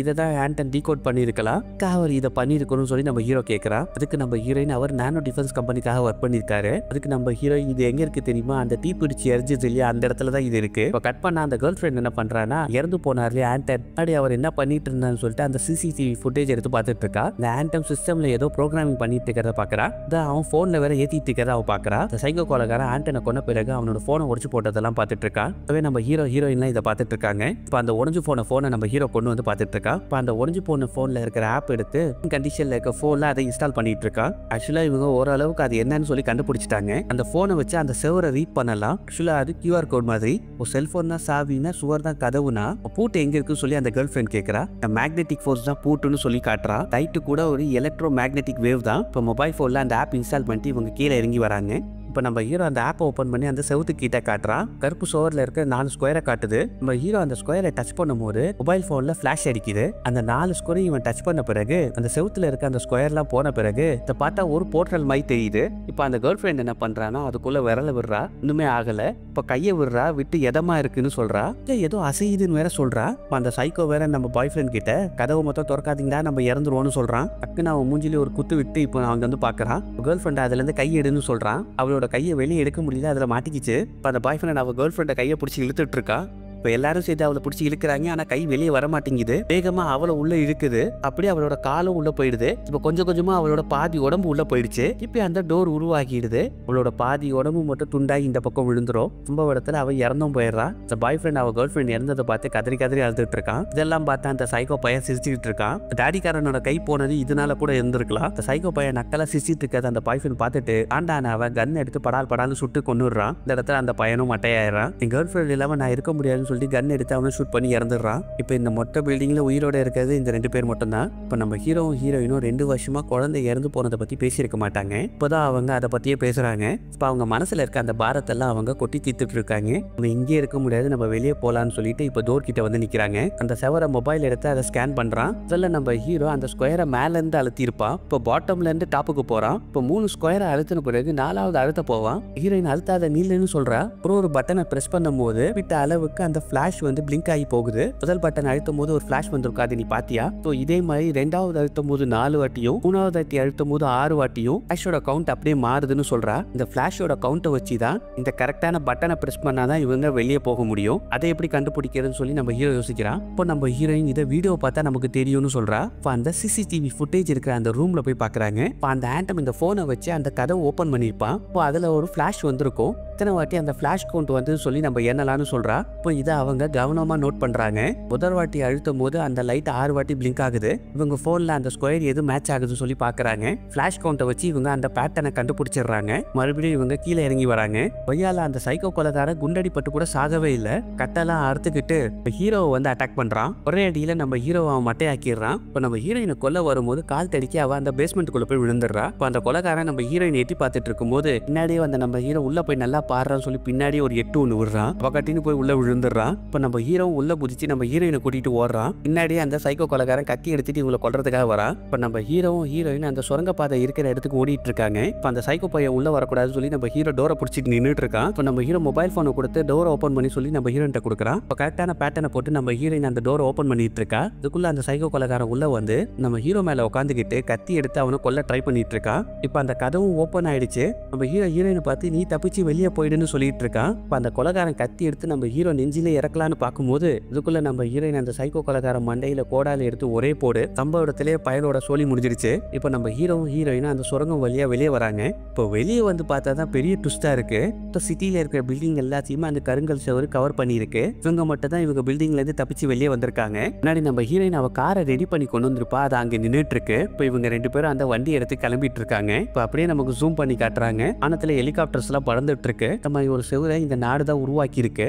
Speaker 1: இதை தான் ஆண்டன் டீகோட் பண்ணிருக்கலாம். அவர் இதை பண்ணிருக்கணும்னு சொல்லி நம்ம ஹீரோ கேட்கறா. அதுக்கு நம்ம ஹீரோயின் அவர் நானோ டிஃபென்ஸ் கம்பெனிக்காக ஒர்க் பண்ணிருக்காரு. அதுக்கு நம்ம ஹீரோ இது எங்க இருக்கு தெரியுமா, அந்த தீ பிடிச்சி எரிஞ்சது இல்லையா அந்த இடத்துல தான் இது இருக்கு. இப்போ கட் பண்ண அந்த கேர்ள் ஃப்ரெண்ட் என்ன பண்றானா, இறந்து போனார் இல்லையா ஆண்டன், அப்படி அவர் என்ன பண்ணிட்டு இருந்தான்னு சொல்லிட்டு அந்த சிசிடிவி ஃபுட்டேஜ் எடுத்து பார்த்துட்டு இருக்கா. இந்த ஆண்டன் சிஸ்டம்ல ஏதோ ப்ரோக்ராமிங் பண்ணிட்டு இருக்கிறத பாக்குறா. அவன் போன்ல வேற ஏத்திட்டு இருக்கிறத அவ பாக்குறா. இந்த சைக்கோ கொலைகாரன் ஆண்டனை கொன்ன பிறகு அவனோட போனை உடைச்சு போட்டதெல்லாம் பார்த்துட்டு இருக்கா. அப்பவே நம்ம ஹீரோயின்லாம் இதை பார்த்துட்டு இருக்காங்க. இப்போ அந்த உடஞ்சு போனை நம்ம ஹீரோ கொண்டு வந்து பார்த்துட்டு இருக்கா. இப்போ அந்த உடஞ்சு போன போன்ல இருக்கிற ஆப் எடுத்து கண்டிஷன்ல இருக்க போன்ல அதை இன்ஸ்டால் பண்ணிட்டு இருக்கா. ஆக்சுவலா இவங்க ஓரளவுக்கு அது என்னன்னு சொல்லி கண்டுபிடிச்சிட்டாங்க. அந்த போனை வச்சு அந்த செவரை ரீட் பண்ணலாம். ஆக்சுவலா அது QR கோட் மாதிரி. ஒரு செல்போன்னா சாவினா, சுவர் தான் கதவுனா, பூட்டு எங்க இருக்குன்னு சொல்லி அந்த கேர்ள் ஃப்ரெண்ட் கேட்கறா. மேக்னெட்டிக் ஃபோர்ஸ் தான் பூட்டுன்னு சொல்லி காட்டுறா. லைட்டு கூட ஒரு எலக்ட்ரோ மேக்னெட்டிக் வேவ் தான். இப்போ மொபைல் போன்ல அந்த ஆப் இன்ஸ்டால் பண்ணிட்டு இவங்க கீழே இறங்கி வராங்க. இப்போ நம்ம ஹீரோ அந்த ஆப்பை ஓப்பன் பண்ணி அந்த செவுத்து கிட்ட காட்டுறான். கருப்பு சோவரில் இருக்க 4 ஸ்கொயரை காட்டுது. நம்ம ஹீரோ அந்த ஸ்கொயரை டச் பண்ணும்போது மொபைல் ஃபோனில் ஃப்ளாஷ் அடிக்குது. அந்த 4 ஸ்கொயரையும் இவன் டச் பண்ண பிறகு அந்த செவுத்துல இருக்க அந்த ஸ்கொயர்லாம் போன பிறகு இதை பார்த்தா ஒரு போர்ட்டல் மாதிரி தெரியுது. இப்போ அந்த கேர்ள் ஃப்ரெண்ட் என்ன பண்றானா, அதுக்குள்ள விரல விடுறா. இன்னுமே ஆகல. இப்போ கையை விடுறா, விட்டு எதமா இருக்குன்னு சொல்றா. ஏதோ அசையுதுன்னு வேற சொல்றா. அந்த சைக்கோ வேற நம்ம பாய் ஃப்ரெண்ட் கிட்ட கதவு மொத்தம் திறக்காதீங்களா, நம்ம இறந்துருவோம்னு சொல்றான். டக்குன்னு அவன் மூஞ்சிலே ஒரு குத்து விட்டு இப்போ அவங்க வந்து பாக்குறான். கேர்ள் ஃப்ரெண்ட் அதுல இருந்து கை எடுன்னு சொல்றான். அவளோட கையை வெளியே எடுக்க முடியல, அதுல மாட்டிக்கிச்சு. இப்போ அந்த பாய் ஃப்ரெண்ட் அவ கேர்ள் ஃப்ரெண்டை கையை பிடிச்சி இழுத்துட்டு இருக்கா. இப்போ எல்லாரும் சேர்த்து அவளை பிடிச்சி இழுக்கிறாங்க. ஆனால் கை வெளியே வர மாட்டேங்குது. வேகமா அவளை உள்ள இழுக்குது. அப்படியே அவளோட காலும் உள்ள போயிடுது. இப்போ கொஞ்சம் கொஞ்சமா அவளோட பாதி உடம்பு உள்ள போயிடுச்சு. இப்போ அந்த டோர் உருவாக்கிடுது. அவளோட பாதி உடம்பு மட்டும் துண்டாகி இந்த பக்கம் விழுந்துரும். சம்பவ இடத்துல அவ இறந்தும் போயிடுறா. இந்த பாய் ஃப்ரெண்ட் அவ கேர்ள் ஃப்ரெண்ட் இறந்ததை பார்த்து கதறி கதறி அழுதுட்டு இருக்கான். இதெல்லாம் பார்த்தா அந்த சைக்கோ பையன் சிரிச்சுட்டு இருக்கான். டாடிக்காரனோட கை போனது இதனால கூட இருந்திருக்கலாம். இந்த சைக்கோ பையன் நக்கலா சிரிச்சிட்டு இருக்காது அந்த பாய் ஃப்ரெண்ட் பார்த்துட்டு ஆண்டான அவன் கன் எடுத்து படால் படால்னு சுட்டு கொண்டுடுறான். இந்த இடத்துல அந்த பையனும் மட்டையாயிடுறான். என் கேர்ள் ஃப்ரெண்ட் இல்லாம நான் இருக்க முடியாதுன்னு சொல்லிட்டு கன் எடுத்து அவனை ஷூட் பண்ணி இறந்துடுறான். இப்போ இந்த மொட்டை பில்டிங்ல உயிரோட இருக்கிறது இந்த 2 பேர் மட்டும் தான். இப்போ நம்ம ஹீரோவும் ஹீரோயினும் 2 வருஷமா குழந்தை இறந்து போனதை பத்தி பேசியிருக்க மாட்டாங்க. இப்போதான் அவங்க அதை பத்தியே பேசுறாங்க. இப்போ அவங்க மனசுல இருக்க அந்த பாரத்தெல்லாம் அவங்க கொட்டி தீர்த்துட்டு இருக்காங்க. நம்ம இங்கே இருக்க முடியாது, நம்ம வெளியே போலான்னு சொல்லிட்டு இப்போ டோர் கிட்ட வந்து நிக்கிறாங்க. அந்த செவரை மொபைல் எடுத்து அதை ஸ்கேன் பண்றான். அதில் நம்ம ஹீரோ அந்த ஸ்கொயரை மேல இருந்து அழுத்தி இருப்பான். இப்போ பாட்டம்ல இருந்து டாப்புக்கு போறான். இப்போ 3 ஸ்கொயரை அழுத்தின பிறகு 4வது அழுத்த போவான். ஹீரோயின் அழுத்தாத நீலன்னு சொல்றா. அப்புறம் ஒரு பட்டனை பிரஸ் பண்ணும் போது விட்ட அளவுக்கு அந்த பிளாஷ் வந்து பிளிங்க் ஆகி போகுது. முதல் பட்டன் அழுத்தும் போது ஒரு பிளாஷ் வந்திருக்காது, நீ பாத்தியா? இதே மாதிரி 2வது அழுத்தும் போது 4 வாட்டியும் 3வது அழுத்தும் போது 6 வாட்டியும் பிளாஷோட கவுண்ட் அப்படியே மாறுதுன்னு சொல்றா. இந்த பிளாஷோட கவுண்டை வச்சு தான் இந்த கரெக்டான பட்டனை பிரஸ் பண்ணாதான் இவங்க வெளியே போக முடியும். அதை எப்படி கண்டுபிடிக்கிறதுன்னு சொல்லி நம்ம ஹீரோ யோசிக்கிறான். இப்போ நம்ம ஹீரோயின் இதை வீடியோ பார்த்தா நமக்கு தெரியும்னு சொல்றா. இப்போ அந்த சிசிடிவி ஃபுட்டேஜ் இருக்கிற அந்த ரூம்ல போய் பாக்குறாங்க. இப்போ அந்த ஆண்டம் இந்த போனை வச்சு அந்த கதவை ஓபன் பண்ணிருப்பான். இப்போ அதுல ஒரு பிளாஷ் வந்திருக்கும். இத்தனை வாட்டி அந்த பிளாஷ் கவுண்ட் வந்து சொல்லி நம்ம எண்ணலாம்னு சொல்றா. இப்போ இதை அவங்க கவனமா நோட் பண்றாங்க. முதல் வாட்டி அழுத்தும் போது அந்த லைட் 6 வாட்டி பிளிங்க் ஆகுது. இவங்க போன்ல அந்த ஸ்கொயர் எது மேட்ச் ஆகுதுன்னு சொல்லி பாக்குறாங்க. பிளாஷ் கவுண்டை வச்சு இவங்க அந்த பேட்டர்னை கண்டுபிடிச்சிடுறாங்க. மறுபடியும் இவங்க கீழே இறங்கி வராங்க. கொய்யால அந்த சைக்கோ கொலைகார குண்டடி பட்டு கூட சாகவே இல்லை. கட்டெல்லாம் அறுத்துக்கிட்டு ஹீரோவை வந்து அட்டாக் பண்றான். ஒரே அடியில நம்ம ஹீரோவை மட்டையாக்கிடுறான். இப்போ நம்ம ஹீரோயினை கொல்ல வரும்போது கால் தடிக்க அவ அந்த பேஸ்மெண்ட்டுக்குள்ள போய் விழுந்துடுறா. இப்போ அந்த கொலைகாரன் நம்ம ஹீரோயின் எட்டி பார்த்துட்டு இருக்கும் போது பின்னாடியே வந்து நம்ம ஹீரோ உள்ள போய் நல்லா பாடுறான்னு சொல்லி பின்னாடி ஒரு 8 ஒன்று விடுறான். பக்கட்டின்னு போய் உள்ள விழுந்துடுறான். இப்போ நம்ம ஹீரோ உள்ள குதிச்சு நம்ம ஹீரோயினை கூட்டிட்டு ஓடுறான். பின்னாடியே அந்த சைக்கோ கொலைகாரன் கத்தி எடுத்துட்டு இவங்களை கொல்றதுக்காக வரான். இப்போ நம்ம ஹீரோவும் ஹீரோயின் அந்த சுரங்கப்பாதை இருக்கிற இடத்துக்கு ஓடிட்டு இருக்காங்க. இப்போ அந்த சைக்கோ பையன் உள்ள வரக்கூடாதுன்னு சொல்லி நம்ம ஹீரோ டோரை பிடிச்சிட்டு நின்றுட்டு இருக்கான். இப்போ நம்ம ஹீரோ மொபைல் போனை கொடுத்து டோரை ஓப்பன் பண்ணி சொல்லி நம்ம ஹீரோயின்ட்ட கொடுக்குறான். இப்போ கரெக்டான பேட்டர்னை போட்டு நம்ம ஹீரோயின் அந்த டோரை ஓப்பன் பண்ணிட்டு இருக்கா. இதுக்குள்ள அந்த சைக்கோ கொலைகாரன் உள்ள வந்து நம்ம ஹீரோ மேல உட்காந்துக்கிட்டு கத்தி எடுத்து அவனை கொல்ல ட்ரை பண்ணிட்டு இருக்கான். இப்போ அந்த கதவும் ஓப்பன் ஆயிடுச்சு. நம்ம ஹீரோயினை பார்த்து நீ தப்பிச்சு வெளியே போயிடுன்னு சொல்லிட்டு இருக்கான். இப்போ அந்த கொலைகாரன் கத்தி எடுத்து நம்ம ஹீரோ நெஞ்சிலே இறக்கலான்னு பார்க்கும்போது இதுக்குள்ள நம்ம ஹீரோயின் அந்த சைக்கோ கொலைகாரன் மண்டையில கோடால எடுத்து ஒரே போடு. சம்பவ இடத்திலே பயலோட சோலி முடிஞ்சிருச்சு. இப்போ நம்ம ஹீரோவும் ஹீரோயினும் அந்த சுரங்கம் வழியா வெளியே வராங்க. இப்போ வெளியே வந்து பார்த்தா தான் பெரிய ட்விஸ்டா இருக்கு. இப்போ சிட்டியில இருக்கிற பில்டிங் எல்லாத்தையுமே அந்த கருங்கல் செவரு கவர் பண்ணியிருக்கு. இவங்க மட்டும் தான் இவங்க பில்டிங்ல இருந்து தப்பிச்சு வெளியே வந்திருக்காங்க. முன்னாடி நம்ம ஹீரோயின் அவ காரை ரெடி பண்ணி கொண்டு வந்திருப்பா, அது அங்க நின்றுட்டு இருக்கு. இப்போ இவங்க 2 பேரும் அந்த வண்டி எடுத்து கிளம்பிட்டு இருக்காங்க. இப்போ அப்படியே நமக்கு ஜூம் பண்ணி காட்டுறாங்க. வானத்துல ஹெலிகாப்டர்ஸ் எல்லாம் பறந்துட்டு இருக்கு. இந்த மாதிரி ஒரு செவரை இந்த நாடு தான் உருவாக்கி இருக்கு.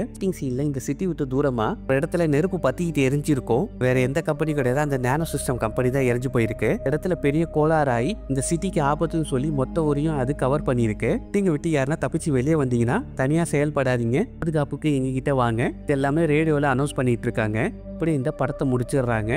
Speaker 1: இந்த சிட்டி விட்டு தூரமா ஒரு இடத்துல நெருப்பு பத்திக்கிட்டு எரிஞ்சிருக்கும். வேற எந்த கம்பெனி கிடையாது, அந்த நானோ சிஸ்டம் கம்பெனி தான் எரிஞ்சு போயிருக்கு. இடத்துல பெரிய கோளாறாய் இந்த சிட்டிக்கு ஆபத்துன்னு சொல்லி மொத்த ஊரையும் அது கவர் பண்ணிருக்கு. நீங்க விட்டு யாருன்னா தப்பிச்சு வெளியே வந்தீங்கன்னா தனியா செயல்படாதீங்க, பாதுகாப்புக்கு எங்க கிட்ட வாங்க. இது எல்லாமே ரேடியோல அனௌன்ஸ் பண்ணிட்டு இருக்காங்க. இப்படி இந்த படத்தை முடிச்சிடுறாங்க.